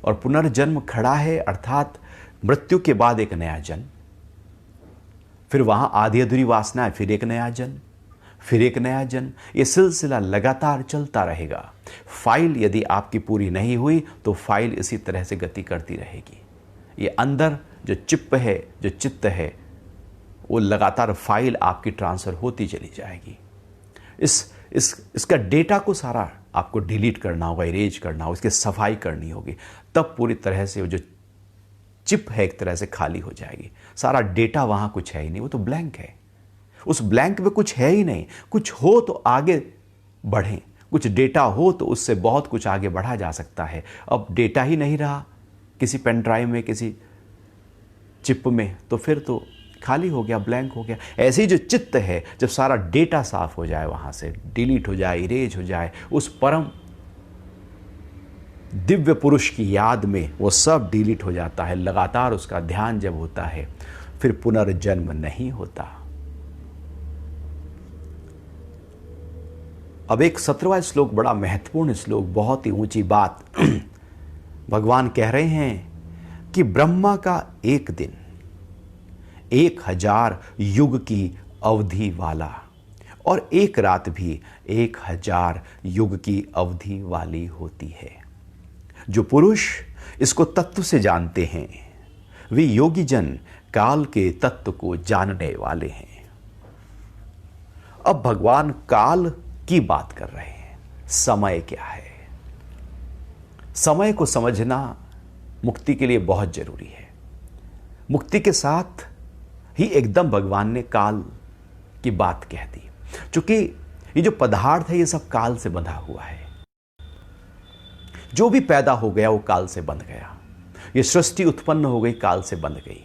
और पुनर्जन्म खड़ा है अर्थात मृत्यु के बाद एक नया जन्म, फिर वहां आधी अधूरी वासना, फिर एक नया जन्म, फिर एक नया जन्म। ये सिलसिला लगातार चलता रहेगा। फाइल यदि आपकी पूरी नहीं हुई तो फाइल इसी तरह से गति करती रहेगी। ये अंदर जो चिप है, जो चित्त है, वो लगातार फाइल आपकी ट्रांसफर होती चली जाएगी। इसका डेटा को सारा आपको डिलीट करना होगा, इरेज करना होगा, इसकी सफाई करनी होगी, तब पूरी तरह से वो जो चिप है एक तरह से खाली हो जाएगी। सारा डेटा वहां कुछ है ही नहीं, वो तो ब्लैंक है। उस ब्लैंक में कुछ है ही नहीं। कुछ हो तो आगे बढ़ें, कुछ डेटा हो तो उससे बहुत कुछ आगे बढ़ा जा सकता है। अब डेटा ही नहीं रहा किसी पेन ड्राइव में, किसी चिप में, तो फिर तो खाली हो गया, ब्लैंक हो गया। ऐसे ही जो चित्त है, जब सारा डेटा साफ हो जाए, वहां से डिलीट हो जाए, इरेज हो जाए, उस परम दिव्य पुरुष की याद में वो सब डिलीट हो जाता है। लगातार उसका ध्यान जब होता है फिर पुनर्जन्म नहीं होता। अब एक 17वां श्लोक बड़ा महत्वपूर्ण श्लोक, बहुत ही ऊंची बात। भगवान कह रहे हैं कि ब्रह्मा का एक दिन 1000 युग की अवधि वाला और एक रात भी 1000 युग की अवधि वाली होती है। जो पुरुष इसको तत्व से जानते हैं वे योगी जन काल के तत्व को जानने वाले हैं। अब भगवान काल की बात कर रहे हैं। समय क्या है? समय को समझना मुक्ति के लिए बहुत जरूरी है। मुक्ति के साथ ही एकदम भगवान ने काल की बात कह दी, क्योंकि ये जो पदार्थ है ये सब काल से बंधा हुआ है। जो भी पैदा हो गया वो काल से बंध गया। ये सृष्टि उत्पन्न हो गई, काल से बंध गई।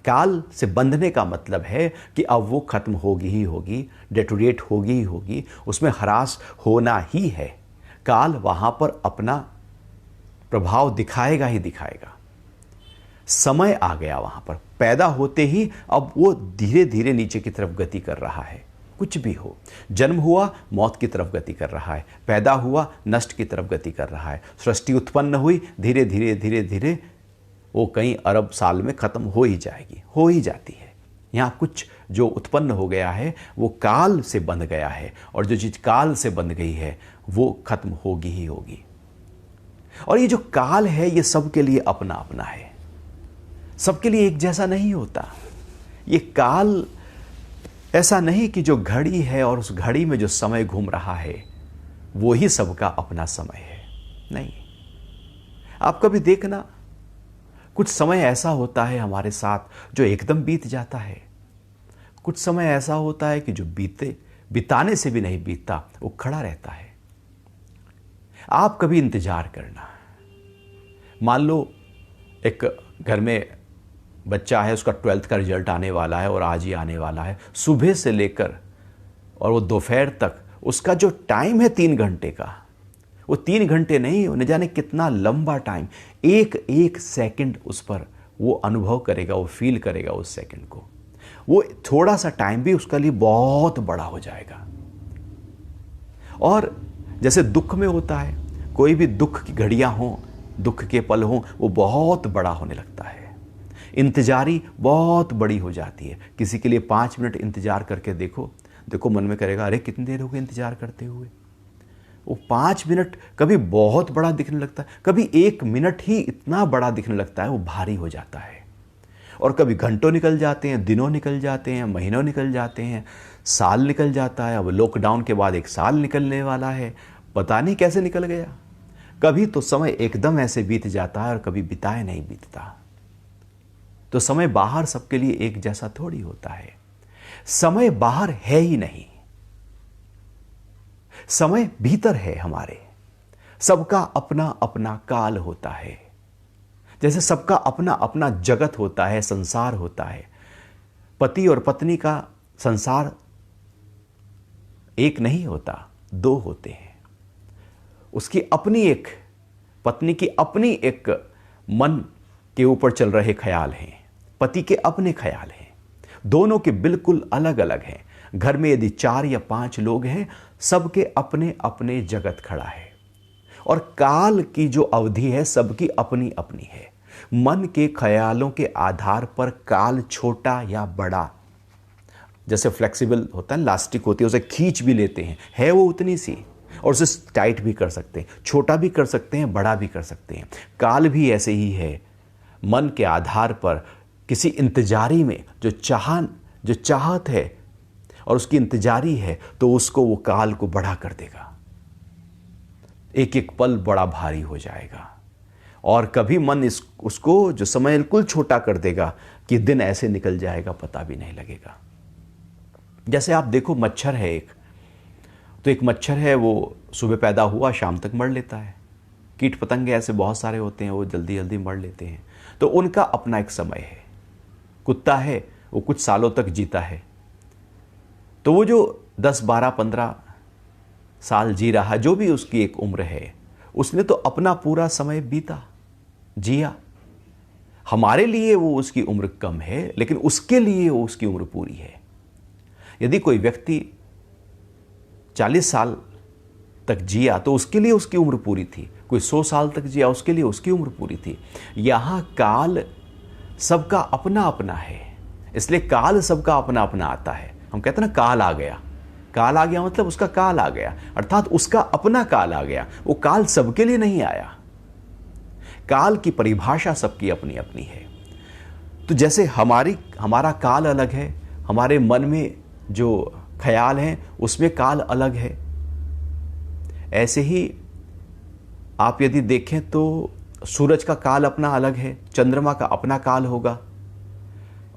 काल से बंधने का मतलब है कि अब वो खत्म होगी ही होगी, डेटोरेट होगी ही होगी, उसमें ह्रास होना ही है। काल वहां पर अपना प्रभाव दिखाएगा ही दिखाएगा। समय आ गया वहां पर, पैदा होते ही अब वो धीरे धीरे नीचे की तरफ गति कर रहा है। कुछ भी हो, जन्म हुआ मौत की तरफ गति कर रहा है, पैदा हुआ नष्ट की तरफ गति कर रहा है, सृष्टि उत्पन्न हुई, धीरे धीरे धीरे धीरे वो कई अरब साल में खत्म हो ही जाएगी, हो ही जाती है। यहाँ कुछ जो उत्पन्न हो गया है वो काल से बंध गया है, और जो चीज काल से बंध गई है वो खत्म होगी ही होगी। और ये जो काल है ये सबके लिए अपना अपना है, सबके लिए एक जैसा नहीं होता। ये काल ऐसा नहीं कि जो घड़ी है और उस घड़ी में जो समय घूम रहा है वो ही सबका अपना समय है, नहीं। आप कभी देखना, कुछ समय ऐसा होता है हमारे साथ जो एकदम बीत जाता है, कुछ समय ऐसा होता है कि जो बिताने से भी नहीं बीतता, वो खड़ा रहता है। आप कभी इंतजार करना, मान लो एक घर में बच्चा है, उसका 12th का रिजल्ट आने वाला है और आज ही आने वाला है, सुबह से लेकर और वो दोपहर तक उसका जो टाइम है 3 घंटे का, वो 3 घंटे नहीं, न जाने कितना लंबा टाइम, एक एक सेकंड उस पर वो अनुभव करेगा, वो फील करेगा उस सेकंड को। वो थोड़ा सा टाइम भी उसके लिए बहुत बड़ा हो जाएगा। और जैसे दुख में होता है, कोई भी दुख की घड़ियां हों, दुख के पल हों, वो बहुत बड़ा होने लगता है। इंतजारी बहुत बड़ी हो जाती है। किसी के लिए 5 मिनट इंतजार करके देखो, देखो मन में करेगा अरे कितनी देर हो गई इंतजार करते हुए। वो 5 मिनट कभी बहुत बड़ा दिखने लगता है, कभी 1 मिनट ही इतना बड़ा दिखने लगता है, वो भारी हो जाता है। और कभी घंटों निकल जाते हैं, दिनों निकल जाते हैं, महीनों निकल जाते हैं, साल निकल जाता है। अब लॉकडाउन के बाद 1 साल निकलने वाला है, पता नहीं कैसे निकल गया। कभी तो समय एकदम ऐसे बीत जाता है और कभी बिताए नहीं बीतता। तो समय बाहर सबके लिए एक जैसा थोड़ी होता है। समय बाहर है ही नहीं, समय भीतर है हमारे। सबका अपना अपना काल होता है, जैसे सबका अपना अपना जगत होता है, संसार होता है। पति और पत्नी का संसार एक नहीं होता, 2 होते हैं। उसकी अपनी एक, पत्नी की अपनी एक मन के ऊपर चल रहे ख्याल हैं, पति के अपने ख्याल हैं, दोनों के बिल्कुल अलग अलग हैं। घर में यदि 4 या 5 लोग हैं, सबके अपने अपने जगत खड़ा है। और काल की जो अवधि है सबकी अपनी अपनी है। मन के ख्यालों के आधार पर काल छोटा या बड़ा, जैसे फ्लेक्सिबल होता है, इलास्टिक होती है, उसे खींच भी लेते हैं, है वो उतनी सी, और उसे टाइट भी कर सकते हैं, छोटा भी कर सकते हैं, बड़ा भी कर सकते हैं। काल भी ऐसे ही है। मन के आधार पर किसी इंतजारी में जो चाहत है और उसकी इंतजारी है, तो उसको वो काल को बड़ा कर देगा। एक एक पल बड़ा भारी हो जाएगा। और कभी मन उसको जो समय बिल्कुल छोटा कर देगा कि दिन ऐसे निकल जाएगा पता भी नहीं लगेगा। जैसे आप देखो, मच्छर है एक, तो एक मच्छर है, वो सुबह पैदा हुआ शाम तक मर लेता है। कीट पतंगे ऐसे बहुत सारे होते हैं, वो जल्दी जल्दी मर लेते हैं, तो उनका अपना एक समय है। कुत्ता है, वो कुछ सालों तक जीता है, तो वो जो 10, 12, 15 साल जी रहा, जो भी उसकी एक उम्र है, उसने तो अपना पूरा समय बीता, जिया। हमारे लिए वो उसकी उम्र कम है, लेकिन उसके लिए वो उसकी उम्र पूरी है। यदि कोई व्यक्ति 40 साल तक जिया तो उसके लिए उसकी उम्र पूरी थी, कोई 100 साल तक जिया उसके लिए उसकी उम्र पूरी थी। यहां काल सबका अपना अपना है, इसलिए काल सबका अपना अपना आता है। हम कहते हैं ना, काल आ गया। काल आ गया मतलब उसका काल आ गया, अर्थात उसका अपना काल आ गया। वो काल सबके लिए नहीं आया। काल की परिभाषा सबकी अपनी अपनी है। तो जैसे हमारा काल अलग है, हमारे मन में जो ख्याल हैं उसमें काल अलग है, ऐसे ही आप यदि देखें तो सूरज का काल अपना अलग है, चंद्रमा का अपना काल होगा,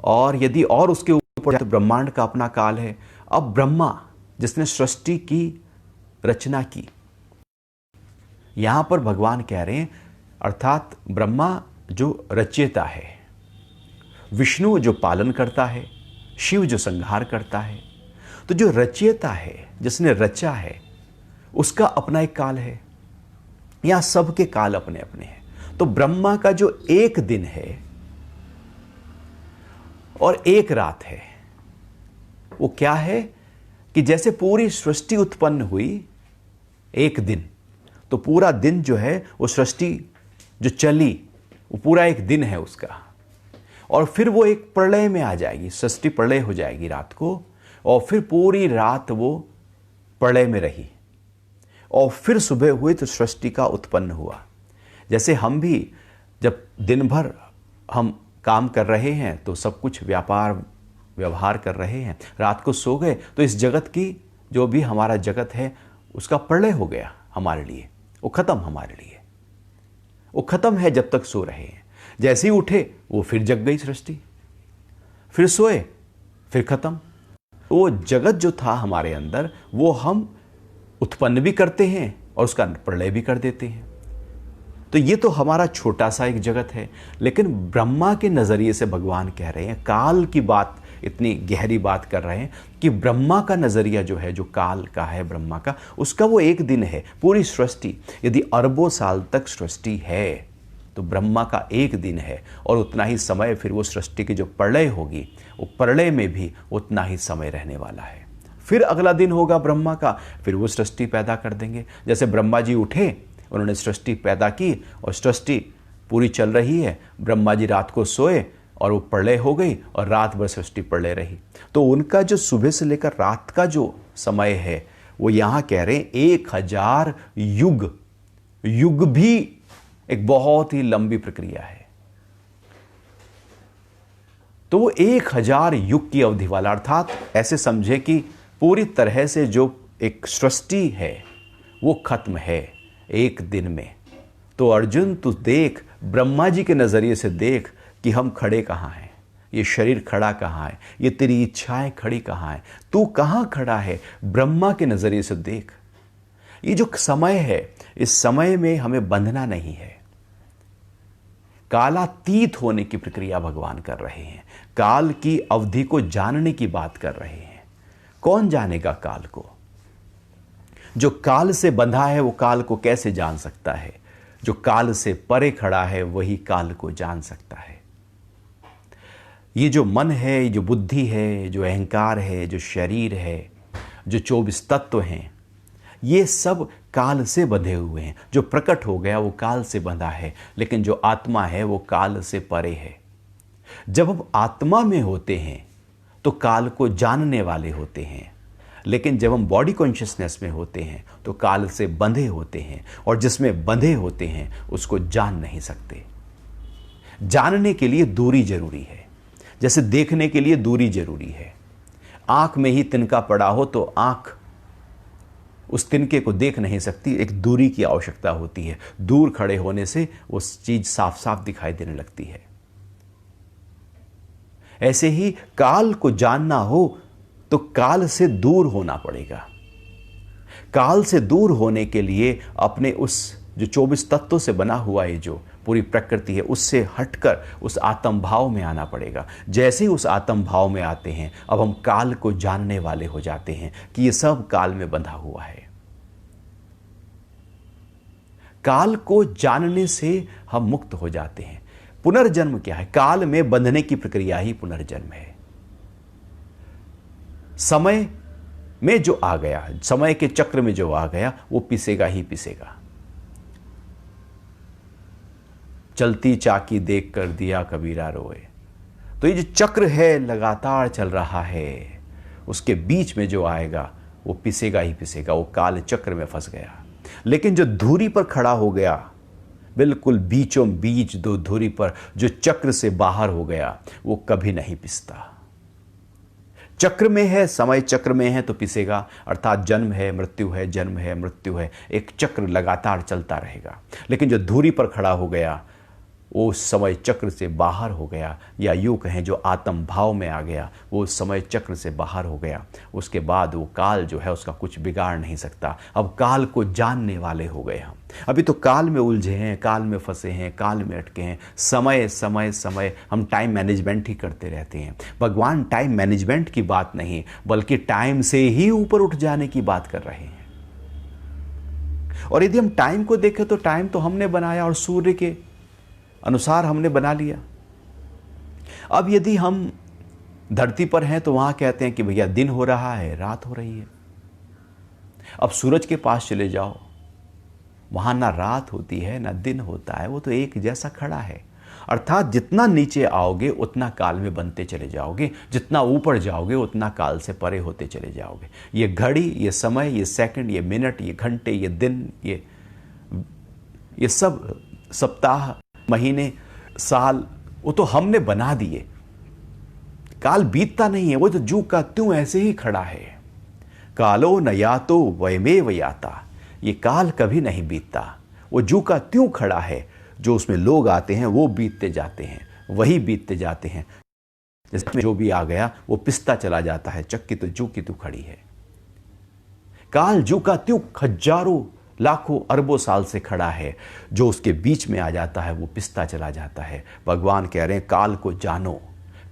और यदि और उसके ऊपर तो ब्रह्मांड का अपना काल है। अब ब्रह्मा जिसने सृष्टि की रचना की, यहां पर भगवान कह रहे हैं, अर्थात ब्रह्मा जो रचयिता है, विष्णु जो पालन करता है, शिव जो संहार करता है। तो जो रचयिता है, जिसने रचा है, उसका अपना एक काल है। यहां सबके काल अपने अपने हैं। तो ब्रह्मा का जो एक दिन है और एक रात है। वो क्या है कि जैसे पूरी सृष्टि उत्पन्न हुई एक दिन, तो पूरा दिन जो है वो सृष्टि जो चली वो पूरा एक दिन है उसका, और फिर वो एक प्रलय में आ जाएगी, सृष्टि प्रलय हो जाएगी रात को, और फिर पूरी रात वो प्रलय में रही, और फिर सुबह हुई तो सृष्टि का उत्पन्न हुआ। जैसे हम भी जब दिन भर हम काम कर रहे हैं तो सब कुछ व्यवहार कर रहे हैं, रात को सो गए तो इस जगत की जो भी हमारा जगत है उसका प्रलय हो गया हमारे लिए, वो खत्म हमारे लिए, वो खत्म है जब तक सो रहे हैं। जैसे ही उठे वो फिर जग गई सृष्टि, फिर सोए फिर खत्म। वो जगत जो था हमारे अंदर वो हम उत्पन्न भी करते हैं और उसका प्रलय भी कर देते हैं। तो ये तो हमारा छोटा सा एक जगत है, लेकिन ब्रह्मा के नज़रिए से भगवान कह रहे हैं, काल की बात, इतनी गहरी बात कर रहे हैं कि ब्रह्मा का नज़रिया जो है, जो काल का है ब्रह्मा का, उसका वो एक दिन है। पूरी सृष्टि यदि अरबों साल तक सृष्टि है तो ब्रह्मा का एक दिन है, और उतना ही समय फिर वो सृष्टि की जो प्रलय होगी वो प्रलय में भी उतना ही समय रहने वाला है। फिर अगला दिन होगा ब्रह्मा का, फिर वो सृष्टि पैदा कर देंगे। जैसे ब्रह्मा जी उठे, उन्होंने सृष्टि पैदा की और सृष्टि पूरी चल रही है, ब्रह्मा जी रात को सोए और वो प्रलय हो गई और रात भर सृष्टि प्रलय रही। तो उनका जो सुबह से लेकर रात का जो समय है वो यहाँ कह रहे हैं 1000 युग। युग भी एक बहुत ही लंबी प्रक्रिया है। तो वो 1000 युग की अवधि वाला, अर्थात ऐसे समझे कि पूरी तरह से जो एक सृष्टि है वो खत्म है एक दिन में। तो अर्जुन तू देख, ब्रह्मा जी के नज़रिए से देख कि हम खड़े कहाँ हैं, ये शरीर खड़ा कहाँ है, ये तेरी इच्छाएं खड़ी कहाँ हैं, तू कहाँ खड़ा है, ब्रह्मा के नज़रिए से देख। ये जो समय है, इस समय में हमें बंधना नहीं है, कालातीत होने की प्रक्रिया भगवान कर रहे हैं, काल की अवधि को जानने की बात कर रहे हैं। कौन जानेगा काल को? जो काल से बंधा है वो काल को कैसे जान सकता है? जो काल से परे खड़ा है वही काल को जान सकता है। ये जो मन है, जो बुद्धि है, जो अहंकार है, जो शरीर है, जो 24 तत्व हैं, ये सब काल से बंधे हुए हैं। जो प्रकट हो गया वो काल से बंधा है, लेकिन जो आत्मा है वो काल से परे है। जब हम आत्मा में होते हैं तो काल को जानने वाले होते हैं, लेकिन जब हम बॉडी कॉन्शियसनेस में होते हैं तो काल से बंधे होते हैं, और जिसमें बंधे होते हैं उसको जान नहीं सकते। जानने के लिए दूरी जरूरी है, जैसे देखने के लिए दूरी जरूरी है। आंख में ही तिनका पड़ा हो तो आंख उस तिनके को देख नहीं सकती, एक दूरी की आवश्यकता होती है। दूर खड़े होने से वो चीज साफ साफ दिखाई देने लगती है। ऐसे ही काल को जानना हो तो काल से दूर होना पड़ेगा। काल से दूर होने के लिए अपने उस जो 24 तत्वों से बना हुआ है, जो पूरी प्रकृति है, उससे हटकर उस आत्म भाव में आना पड़ेगा। जैसे ही उस आत्म भाव में आते हैं, अब हम काल को जानने वाले हो जाते हैं कि ये सब काल में बंधा हुआ है। काल को जानने से हम मुक्त हो जाते हैं। पुनर्जन्म क्या है? काल में बंधने की प्रक्रिया ही पुनर्जन्म है। समय में जो आ गया, समय के चक्र में जो आ गया, वो पिसेगा ही पिसेगा। चलती चाकी देख कर दिया कबीरा रोए। तो ये जो चक्र है लगातार चल रहा है, उसके बीच में जो आएगा वो पिसेगा ही पिसेगा। वो काल चक्र में फंस गया। लेकिन जो धुरी पर खड़ा हो गया, बिल्कुल बीचों बीच दो धुरी पर, जो चक्र से बाहर हो गया, वो कभी नहीं पिसता। चक्र में है, समय चक्र में है तो पिसेगा, अर्थात जन्म है मृत्यु है, जन्म है मृत्यु है, एक चक्र लगातार चलता रहेगा। लेकिन जो धुरी पर खड़ा हो गया वो समय चक्र से बाहर हो गया, या यूँ कहें जो आत्म भाव में आ गया वो समय चक्र से बाहर हो गया। उसके बाद वो काल जो है उसका कुछ बिगाड़ नहीं सकता। अब काल को जानने वाले हो गए हम। अभी तो काल में उलझे हैं, काल में फंसे हैं, काल में अटके हैं। समय समय समय हम टाइम मैनेजमेंट ही करते रहते हैं। भगवान टाइम मैनेजमेंट की बात नहीं, बल्कि टाइम से ही ऊपर उठ जाने की बात कर रहे हैं। और यदि हम टाइम को देखें तो टाइम तो हमने बनाया और सूर्य के अनुसार हमने बना लिया। अब यदि हम धरती पर हैं तो वहां कहते हैं कि भैया दिन हो रहा है, रात हो रही है। अब सूरज के पास चले जाओ, वहां ना रात होती है ना दिन होता है, वो तो एक जैसा खड़ा है। अर्थात जितना नीचे आओगे उतना काल में बनते चले जाओगे, जितना ऊपर जाओगे उतना काल से परे होते चले जाओगे। ये घड़ी, ये समय, ये सेकंड, ये मिनट, ये घंटे, ये दिन, ये सब सप्ताह, महीने, साल, वो तो हमने बना दिए। काल बीतता नहीं है, वो तो जू का त्यों ऐसे ही खड़ा है। कालो न यातो वयमेव याता, ये काल कभी नहीं बीतता, वो जू का त्यों खड़ा है। जो उसमें लोग आते हैं वो बीतते जाते हैं, वही बीतते जाते हैं। जिसमें जो भी आ गया वो पिसता चला जाता है, चक्की तो जू की तू खड़ी है। काल जू का त्यों हजारों लाखों अरबों साल से खड़ा है, जो उसके बीच में आ जाता है वो पिसता चला जाता है। भगवान कह रहे हैं काल को जानो,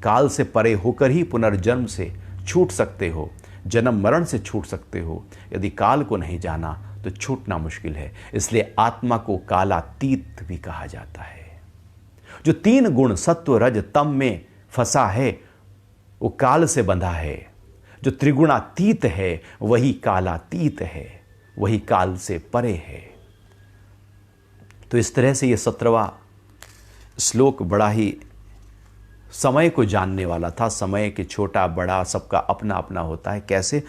काल से परे होकर ही पुनर्जन्म से छूट सकते हो, जन्म मरण से छूट सकते हो। यदि काल को नहीं जाना तो छूटना मुश्किल है। इसलिए आत्मा को कालातीत भी कहा जाता है। जो 3 गुण सत्व रज तम में फंसा है वो काल से बंधा है। जो त्रिगुणातीत है वही कालातीत है, वही काल से परे है। तो इस तरह से ये 17वां श्लोक बड़ा ही समय को जानने वाला था। समय के छोटा बड़ा सबका अपना अपना होता है कैसे।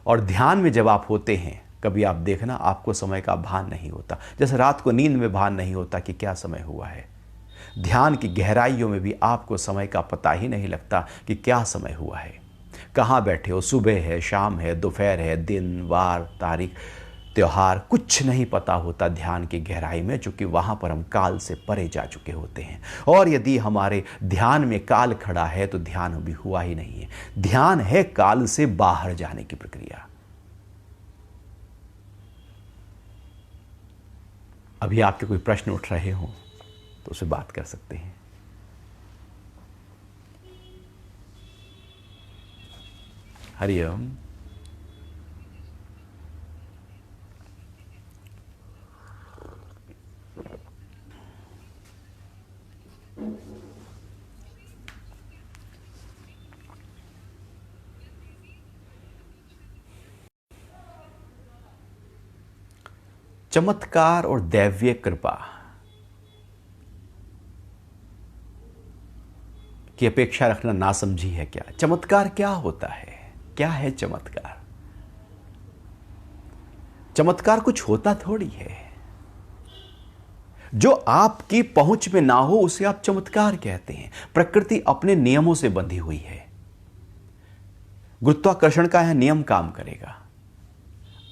और ध्यान में जब आप होते हैं, कभी आप देखना आपको समय का भान नहीं होता। जैसे रात को नींद में भान नहीं होता कि क्या समय हुआ है, ध्यान की गहराइयों में भी आपको समय का पता ही नहीं लगता कि क्या समय हुआ है, कहाँ बैठे हो, सुबह है, शाम है, दोपहर है, दिन, वार, तारीख, त्योहार, कुछ नहीं पता होता ध्यान की गहराई में, चूंकि वहां पर हम काल से परे जा चुके होते हैं। और यदि हमारे ध्यान में काल खड़ा है तो ध्यान भी हुआ ही नहीं है। ध्यान है काल से बाहर जाने की प्रक्रिया। अभी आपके कोई प्रश्न उठ रहे हो तो उससे बात कर सकते हैं। हरिओम। चमत्कार और दैवीय कृपा की अपेक्षा रखना नासमझी है क्या? चमत्कार क्या होता है? क्या है चमत्कार? चमत्कार कुछ होता थोड़ी है। जो आपकी पहुंच में ना हो उसे आप चमत्कार कहते हैं। प्रकृति अपने नियमों से बंधी हुई है। गुरुत्वाकर्षण का यह नियम काम करेगा।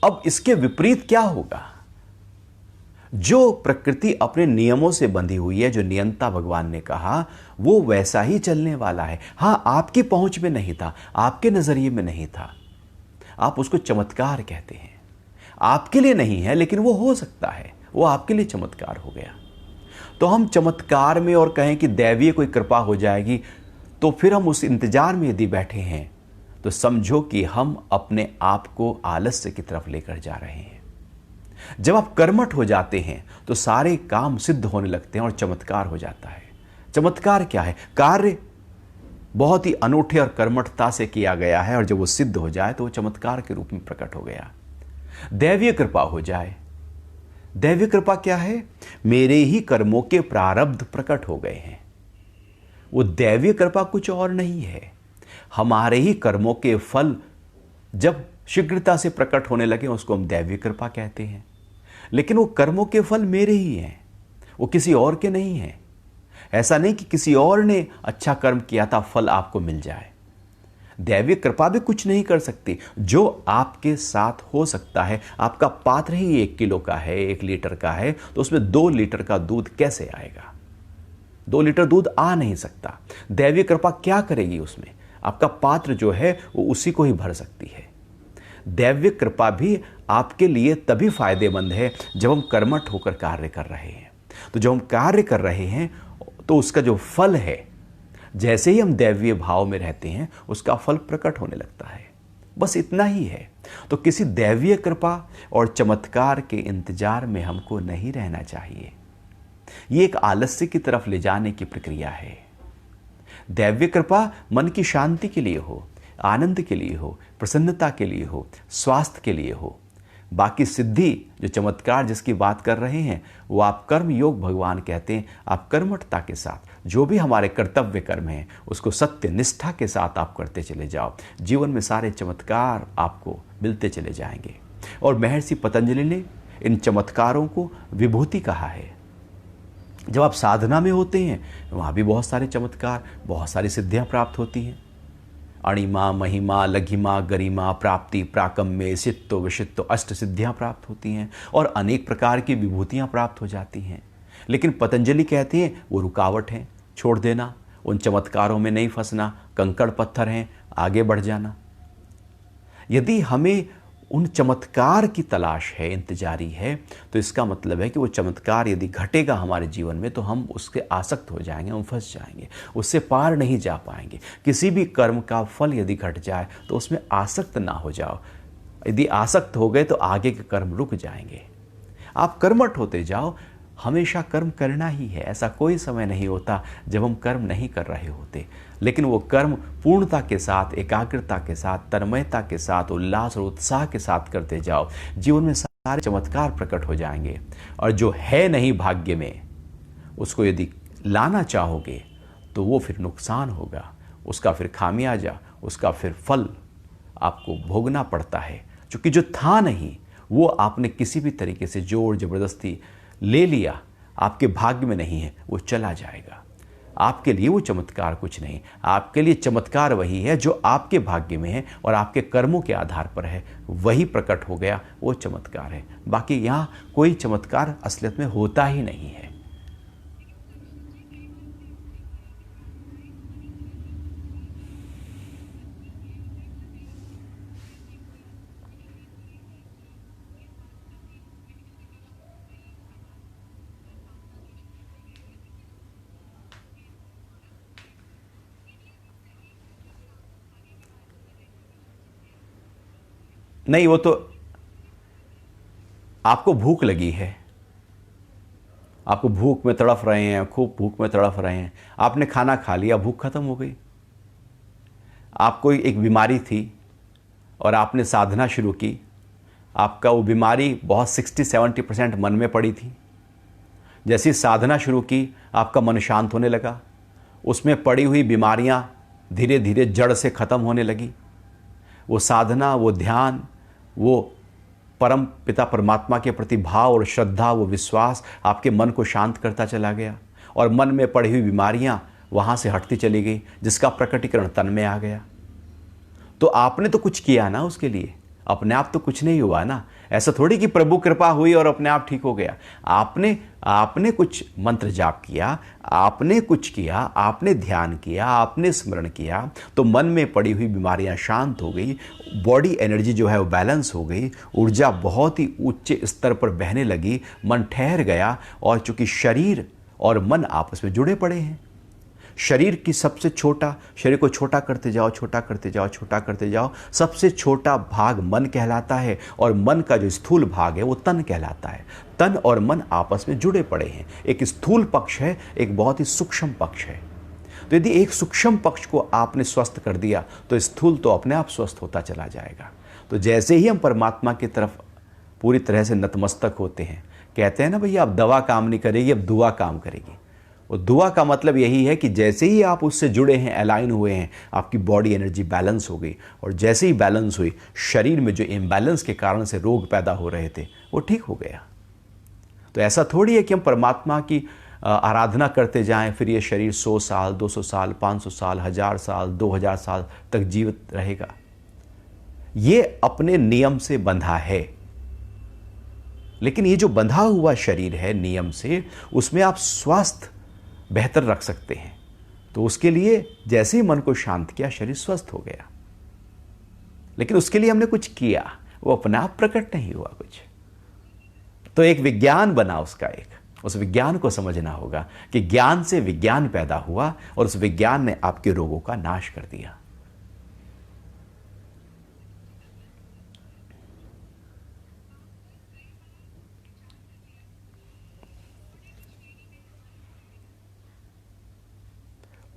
अब इसके विपरीत क्या होगा? जो प्रकृति अपने नियमों से बंधी हुई है, जो नियंता भगवान ने कहा, वो वैसा ही चलने वाला है। हां, आपकी पहुंच में नहीं था, आपके नजरिए में नहीं था, आप उसको चमत्कार कहते हैं। आपके लिए नहीं है लेकिन वो हो सकता है, वो आपके लिए चमत्कार हो गया। तो हम चमत्कार में और कहें कि दैवीय कोई कृपा हो जाएगी, तो फिर हम उस इंतजार में यदि बैठे हैं तो समझो कि हम अपने आप को आलस्य की तरफ लेकर जा रहे हैं। जब आप कर्मठ हो जाते हैं तो सारे काम सिद्ध होने लगते हैं और चमत्कार हो जाता है। चमत्कार क्या है? कार्य बहुत ही अनूठे और कर्मठता से किया गया है और जब वो सिद्ध हो जाए तो वो चमत्कार के रूप में प्रकट हो गया। दैवीय कृपा हो जाए। दैवीय कृपा क्या है? मेरे ही कर्मों के प्रारब्ध प्रकट हो गए हैं। वो दैवीय कृपा कुछ और नहीं है। हमारे ही कर्मों के फल जब शीघ्रता से प्रकट होने लगे उसको हम दैवीय कृपा कहते हैं। लेकिन वो कर्मों के फल मेरे ही हैं, वो किसी और के नहीं हैं। ऐसा नहीं कि किसी और ने अच्छा कर्म किया था फल आपको मिल जाए। दैवीय कृपा भी कुछ नहीं कर सकती। जो आपके साथ हो सकता है, आपका पात्र ही 1 किलो का है, 1 लीटर का है, तो उसमें 2 लीटर का दूध कैसे आएगा? 2 लीटर दूध आ नहीं सकता। दैवीय कृपा क्या करेगी उसमें? आपका पात्र जो है वो उसी को ही भर सकती है। दैवीय कृपा भी आपके लिए तभी फायदेमंद है जब हम कर्मठ होकर कार्य कर रहे हैं। तो जब हम कार्य कर रहे हैं तो उसका जो फल है, जैसे ही हम दैवीय भाव में रहते हैं उसका फल प्रकट होने लगता है। बस इतना ही है। तो किसी दैवीय कृपा और चमत्कार के इंतजार में हमको नहीं रहना चाहिए। ये एक आलस्य की तरफ ले जाने की प्रक्रिया है। दैवीय कृपा मन की शांति के लिए हो, आनंद के लिए हो, प्रसन्नता के लिए हो, स्वास्थ्य के लिए हो। बाकी सिद्धि जो चमत्कार जिसकी बात कर रहे हैं वो आप कर्म योग भगवान कहते हैं। आप कर्मठता के साथ जो भी हमारे कर्तव्य कर्म हैं उसको सत्य निष्ठा के साथ आप करते चले जाओ, जीवन में सारे चमत्कार आपको मिलते चले जाएंगे। और महर्षि पतंजलि ने इन चमत्कारों को विभूति कहा है। जब आप साधना में होते हैं वहाँ भी बहुत सारे चमत्कार, बहुत सारी सिद्धियाँ प्राप्त होती हैं। अणिमा, महिमा, लघिमा, गरिमा, प्राप्ति, प्राकम्य, सित्तो, विशित्तो, अष्ट सिद्धियाँ प्राप्त होती हैं और अनेक प्रकार की विभूतियाँ प्राप्त हो जाती हैं। लेकिन पतंजलि कहते हैं वो रुकावट है, छोड़ देना, उन चमत्कारों में नहीं फंसना, कंकड़ पत्थर हैं, आगे बढ़ जाना। यदि हमें उन चमत्कार की तलाश है, इंतजारी है, तो इसका मतलब है कि वो चमत्कार यदि घटेगा हमारे जीवन में तो हम उसके आसक्त हो जाएंगे, हम फंस जाएंगे, उससे पार नहीं जा पाएंगे। किसी भी कर्म का फल यदि घट जाए तो उसमें आसक्त ना हो जाओ। यदि आसक्त हो गए तो आगे के कर्म रुक जाएंगे। आप कर्मठ होते जाओ, हमेशा कर्म करना ही है। ऐसा कोई समय नहीं होता जब हम कर्म नहीं कर रहे होते, लेकिन वो कर्म पूर्णता के साथ, एकाग्रता के साथ, तन्मयता के साथ, उल्लास और उत्साह के साथ करते जाओ। जीवन में सारे चमत्कार प्रकट हो जाएंगे। और जो है नहीं भाग्य में, उसको यदि लाना चाहोगे तो वो फिर नुकसान होगा, उसका फिर खामियाजा, उसका फिर फल आपको भोगना पड़ता है। क्योंकि जो था नहीं वो आपने किसी भी तरीके से जोर जबरदस्ती ले लिया, आपके भाग्य में नहीं है, वो चला जाएगा। आपके लिए वो चमत्कार कुछ नहीं, आपके लिए चमत्कार वही है जो आपके भाग्य में है और आपके कर्मों के आधार पर है, वही प्रकट हो गया, वो चमत्कार है। बाकी यहाँ कोई चमत्कार असलियत में होता ही नहीं है। नहीं, वो तो आपको भूख लगी है, आपको भूख में तड़फ रहे हैं, खूब भूख में तड़फ रहे हैं, आपने खाना खा लिया, भूख खत्म हो गई। आपको एक बीमारी थी और आपने साधना शुरू की, आपका वो बीमारी बहुत 60-70% मन में पड़ी थी। जैसी साधना शुरू की आपका मन शांत होने लगा, उसमें पड़ी हुई बीमारियां धीरे धीरे जड़ से ख़त्म होने लगी। वो साधना, वो ध्यान, वो परम पिता परमात्मा के प्रति भाव और श्रद्धा, वो विश्वास आपके मन को शांत करता चला गया और मन में पड़ी हुई बीमारियां वहाँ से हटती चली गई, जिसका प्रकटीकरण तन में आ गया। तो आपने तो कुछ किया ना उसके लिए, अपने आप तो कुछ नहीं हुआ ना। ऐसा थोड़ी कि प्रभु कृपा हुई और अपने आप ठीक हो गया। आपने कुछ मंत्र जाप किया, आपने कुछ किया, आपने ध्यान किया, आपने स्मरण किया, तो मन में पड़ी हुई बीमारियां शांत हो गई, बॉडी एनर्जी जो है वो बैलेंस हो गई, ऊर्जा बहुत ही उच्च स्तर पर बहने लगी, मन ठहर गया। और चूंकि शरीर और मन आपस में जुड़े पड़े हैं, शरीर को छोटा करते जाओ, छोटा करते जाओ, छोटा करते जाओ, सबसे छोटा भाग मन कहलाता है और मन का जो स्थूल भाग है वो तन कहलाता है। तन और मन आपस में जुड़े पड़े हैं, एक स्थूल पक्ष है, एक बहुत ही सूक्ष्म पक्ष है। तो यदि एक सूक्ष्म पक्ष को आपने स्वस्थ कर दिया तो स्थूल तो अपने आप स्वस्थ होता चला जाएगा। तो जैसे ही हम परमात्मा की तरफ पूरी तरह से नतमस्तक होते हैं, कहते हैं ना भैया अब दवा काम नहीं करेगी, अब दुआ काम करेगी। और दुआ का मतलब यही है कि जैसे ही आप उससे जुड़े हैं, अलाइन हुए हैं, आपकी बॉडी एनर्जी बैलेंस हो गई, और जैसे ही बैलेंस हुई, शरीर में जो इम्बैलेंस के कारण से रोग पैदा हो रहे थे वो ठीक हो गया। तो ऐसा थोड़ी है कि हम परमात्मा की आराधना करते जाएं फिर ये शरीर 100 साल, 200 साल, 500 साल, 1000 साल, 2000 साल तक जीवित रहेगा। ये अपने नियम से बंधा है। लेकिन ये जो बंधा हुआ शरीर है नियम से, उसमें आप स्वास्थ्य बेहतर रख सकते हैं। तो उसके लिए जैसे ही मन को शांत किया, शरीर स्वस्थ हो गया। लेकिन उसके लिए हमने कुछ किया, वो अपने आप प्रकट नहीं हुआ कुछ। तो एक विज्ञान बना उसका, उस विज्ञान को समझना होगा कि ज्ञान से विज्ञान पैदा हुआ और उस विज्ञान ने आपके रोगों का नाश कर दिया।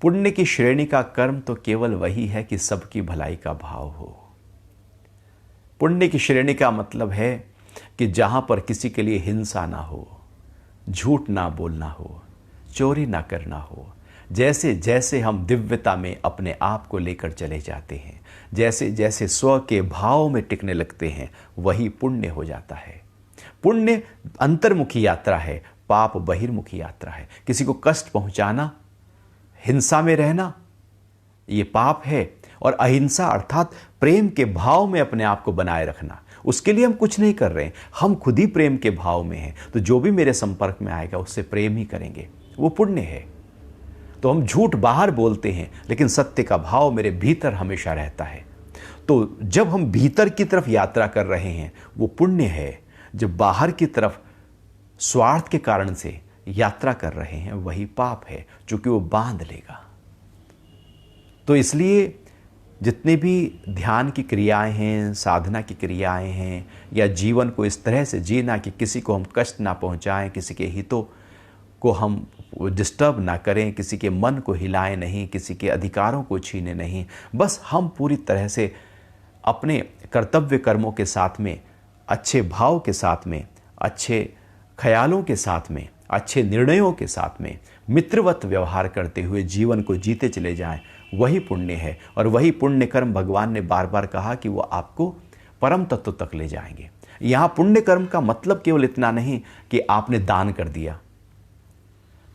पुण्य की श्रेणी का कर्म तो केवल वही है कि सबकी भलाई का भाव हो। पुण्य की श्रेणी का मतलब है कि जहां पर किसी के लिए हिंसा ना हो, झूठ ना बोलना हो, चोरी ना करना हो। जैसे जैसे हम दिव्यता में अपने आप को लेकर चले जाते हैं, जैसे जैसे स्व के भाव में टिकने लगते हैं, वही पुण्य हो जाता है। पुण्य अंतर्मुखी यात्रा है, पाप बहिर्मुखी यात्रा है। किसी को कष्ट पहुंचाना, हिंसा में रहना, ये पाप है। और अहिंसा अर्थात प्रेम के भाव में अपने आप को बनाए रखना, उसके लिए हम कुछ नहीं कर रहे हैं, हम खुद ही प्रेम के भाव में हैं। तो जो भी मेरे संपर्क में आएगा उससे प्रेम ही करेंगे, वो पुण्य है। तो हम झूठ बाहर बोलते हैं, लेकिन सत्य का भाव मेरे भीतर हमेशा रहता है। तो जब हम भीतर की तरफ यात्रा कर रहे हैं वो पुण्य है। जब बाहर की तरफ स्वार्थ के कारण से यात्रा कर रहे हैं वही पाप है, क्योंकि वो बांध लेगा। तो इसलिए जितने भी ध्यान की क्रियाएं हैं, साधना की क्रियाएं हैं, या जीवन को इस तरह से जीना कि किसी को हम कष्ट ना पहुंचाएं, किसी के हितों को हम डिस्टर्ब ना करें, किसी के मन को हिलाएं नहीं, किसी के अधिकारों को छीने नहीं, बस हम पूरी तरह से अपने कर्तव्य कर्मों के साथ में, अच्छे भाव के साथ में, अच्छे ख्यालों के साथ में, अच्छे निर्णयों के साथ में मित्रवत व्यवहार करते हुए जीवन को जीते चले जाएं, वही पुण्य है। और वही पुण्य कर्म भगवान ने बार बार कहा कि वो आपको परम तत्व तक ले जाएंगे। यहाँ पुण्य कर्म का मतलब केवल इतना नहीं कि आपने दान कर दिया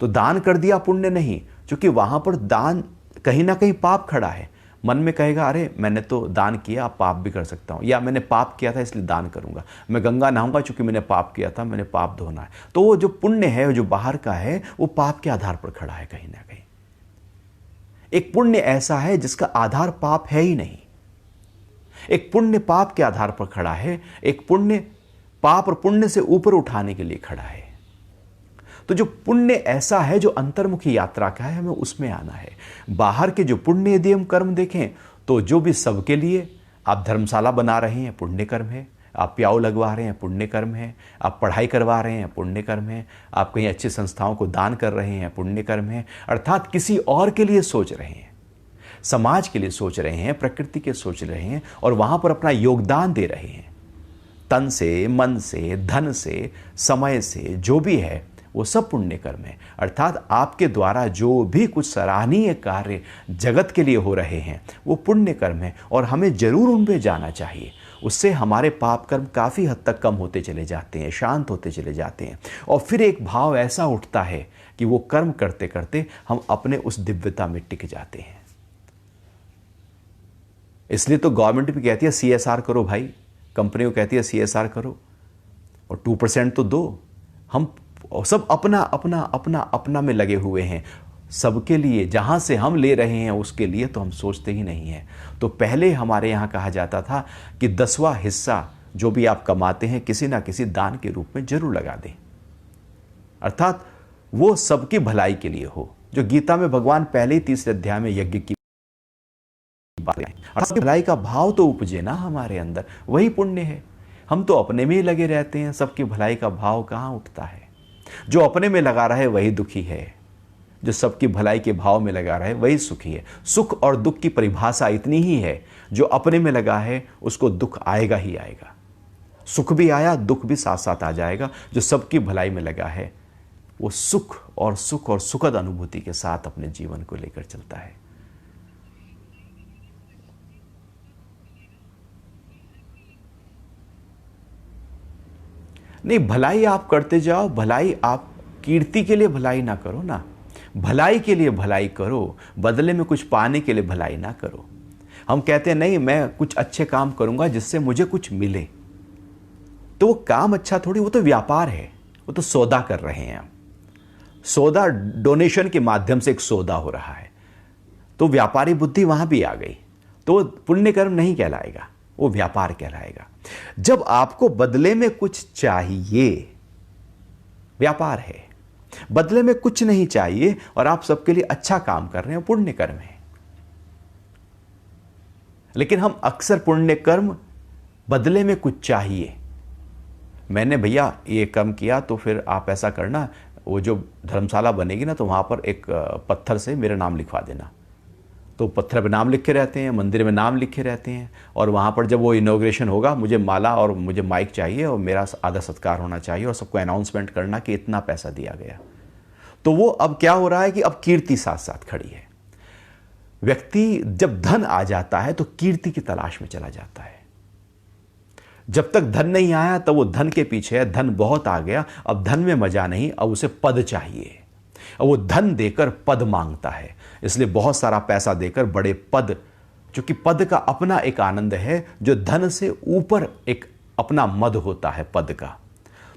तो दान कर दिया पुण्य नहीं, क्योंकि वहां पर दान कहीं ना कहीं पाप खड़ा है। मन में कहेगा अरे मैंने तो दान किया, अब पाप भी कर सकता हूँ, या मैंने पाप किया था इसलिए दान करूंगा, मैं गंगा नहाऊंगा क्योंकि मैंने पाप किया था, मैंने पाप धोना है। तो वो जो पुण्य है, जो बाहर का है, वो पाप के आधार पर खड़ा है कहीं ना कहीं। एक पुण्य ऐसा है जिसका आधार पाप है ही नहीं। एक पुण्य पाप के आधार पर खड़ा है, एक पुण्य पाप और पुण्य से ऊपर उठाने के लिए खड़ा है। तो जो पुण्य ऐसा है जो अंतर्मुखी यात्रा का है, हमें उसमें आना है। बाहर के जो पुण्य यदि हम कर्म देखें तो जो भी सबके लिए आप धर्मशाला बना रहे हैं पुण्य कर्म है, आप प्याऊ लगवा रहे हैं पुण्य कर्म है, आप पढ़ाई करवा रहे हैं पुण्य कर्म है, आप कहीं अच्छी संस्थाओं को दान कर रहे हैं पुण्य कर्म है। अर्थात किसी और के लिए सोच रहे हैं, समाज के लिए सोच रहे हैं, प्रकृति के सोच रहे हैं, और वहां पर अपना योगदान दे रहे हैं, तन से, मन से, धन से, समय से, जो भी है वो सब पुण्य कर्म है। अर्थात आपके द्वारा जो भी कुछ सराहनीय कार्य जगत के लिए हो रहे हैं वो पुण्य कर्म है, और हमें जरूर उनमें जाना चाहिए। उससे हमारे पाप कर्म काफ़ी हद तक कम होते चले जाते हैं, शांत होते चले जाते हैं, और फिर एक भाव ऐसा उठता है कि वो कर्म करते करते हम अपने उस दिव्यता में टिक जाते हैं। इसलिए तो गवर्नमेंट भी कहती है CSR करो भाई, कंपनी को कहती है CSR करो, और 2% तो दो। हम सब अपना अपना अपना अपना में लगे हुए हैं, सबके लिए जहां से हम ले रहे हैं उसके लिए तो हम सोचते ही नहीं हैं। तो पहले हमारे यहाँ कहा जाता था कि 10वां हिस्सा जो भी आप कमाते हैं किसी ना किसी दान के रूप में जरूर लगा दें, अर्थात वो सबकी भलाई के लिए हो। जो गीता में भगवान पहले ही 3 अध्याय में यज्ञ की बात है, भलाई का भाव तो उपजे ना हमारे अंदर, वही पुण्य है। हम तो अपने में ही लगे रहते हैं, सबकी भलाई का भाव कहाँ उठता है। जो अपने में लगा रहा है वही दुखी है, जो सबकी भलाई के भाव में लगा रहा है वही सुखी है। सुख और दुख की परिभाषा इतनी ही है, जो अपने में लगा है उसको दुख आएगा ही आएगा, सुख भी आया दुख भी साथ साथ आ जाएगा। जो सबकी भलाई में लगा है वो सुख और सुखद अनुभूति के साथ अपने जीवन को लेकर चलता है। नहीं, भलाई आप करते जाओ, भलाई आप कीर्ति के लिए भलाई ना करो ना, भलाई के लिए भलाई करो, बदले में कुछ पाने के लिए भलाई ना करो। हम कहते हैं नहीं मैं कुछ अच्छे काम करूंगा जिससे मुझे कुछ मिले, तो वो काम अच्छा थोड़ी, वो तो व्यापार है, वो तो सौदा कर रहे हैं हम। सौदा डोनेशन के माध्यम से एक सौदा हो रहा है, तो व्यापारी बुद्धि वहां भी आ गई, तो पुण्य कर्म नहीं कहलाएगा, वो व्यापार कहलाएगा। जब आपको बदले में कुछ चाहिए, व्यापार है। बदले में कुछ नहीं चाहिए और आप सबके लिए अच्छा काम कर रहे हैं, पुण्य कर्म है। लेकिन हम अक्सर पुण्य कर्म बदले में कुछ चाहिए, मैंने भैया ये कर्म किया तो फिर आप ऐसा करना, वो जो धर्मशाला बनेगी ना, तो वहाँ पर एक पत्थर से मेरा नाम लिखवा देना। तो पत्थर पे नाम लिखे रहते हैं, मंदिर में नाम लिखे रहते हैं, और वहाँ पर जब वो इनॉग्रेशन होगा, मुझे माला और मुझे माइक चाहिए और मेरा आदर सत्कार होना चाहिए और सबको अनाउंसमेंट करना कि इतना पैसा दिया गया। तो वो अब क्या हो रहा है कि अब कीर्ति साथ साथ खड़ी है। व्यक्ति जब धन आ जाता है तो कीर्ति की तलाश में चला जाता है। जब तक धन नहीं आया तब वो धन के पीछे है। धन बहुत आ गया, अब धन में मजा नहीं, अब उसे पद चाहिए। अब वो धन देकर पद मांगता है, इसलिए बहुत सारा पैसा देकर बड़े पद, क्योंकि पद का अपना एक आनंद है जो धन से ऊपर एक अपना मद होता है पद का।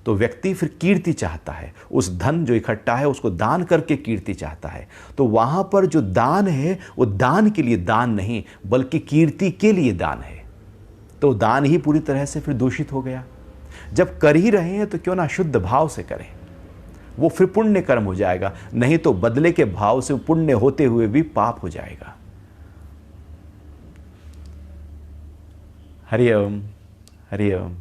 तो व्यक्ति फिर कीर्ति चाहता है, उस धन जो इकट्ठा है उसको दान करके कीर्ति चाहता है। तो वहां पर जो दान है वो दान के लिए दान नहीं बल्कि कीर्ति के लिए दान है। तो दान ही पूरी तरह से फिर दूषित हो गया। जब कर ही रहे हैं तो क्यों ना शुद्ध भाव से करें, वो फिर पुण्य कर्म हो जाएगा, नहीं तो बदले के भाव से पुण्य होते हुए भी पाप हो जाएगा। हरि ओम, हरि ओम।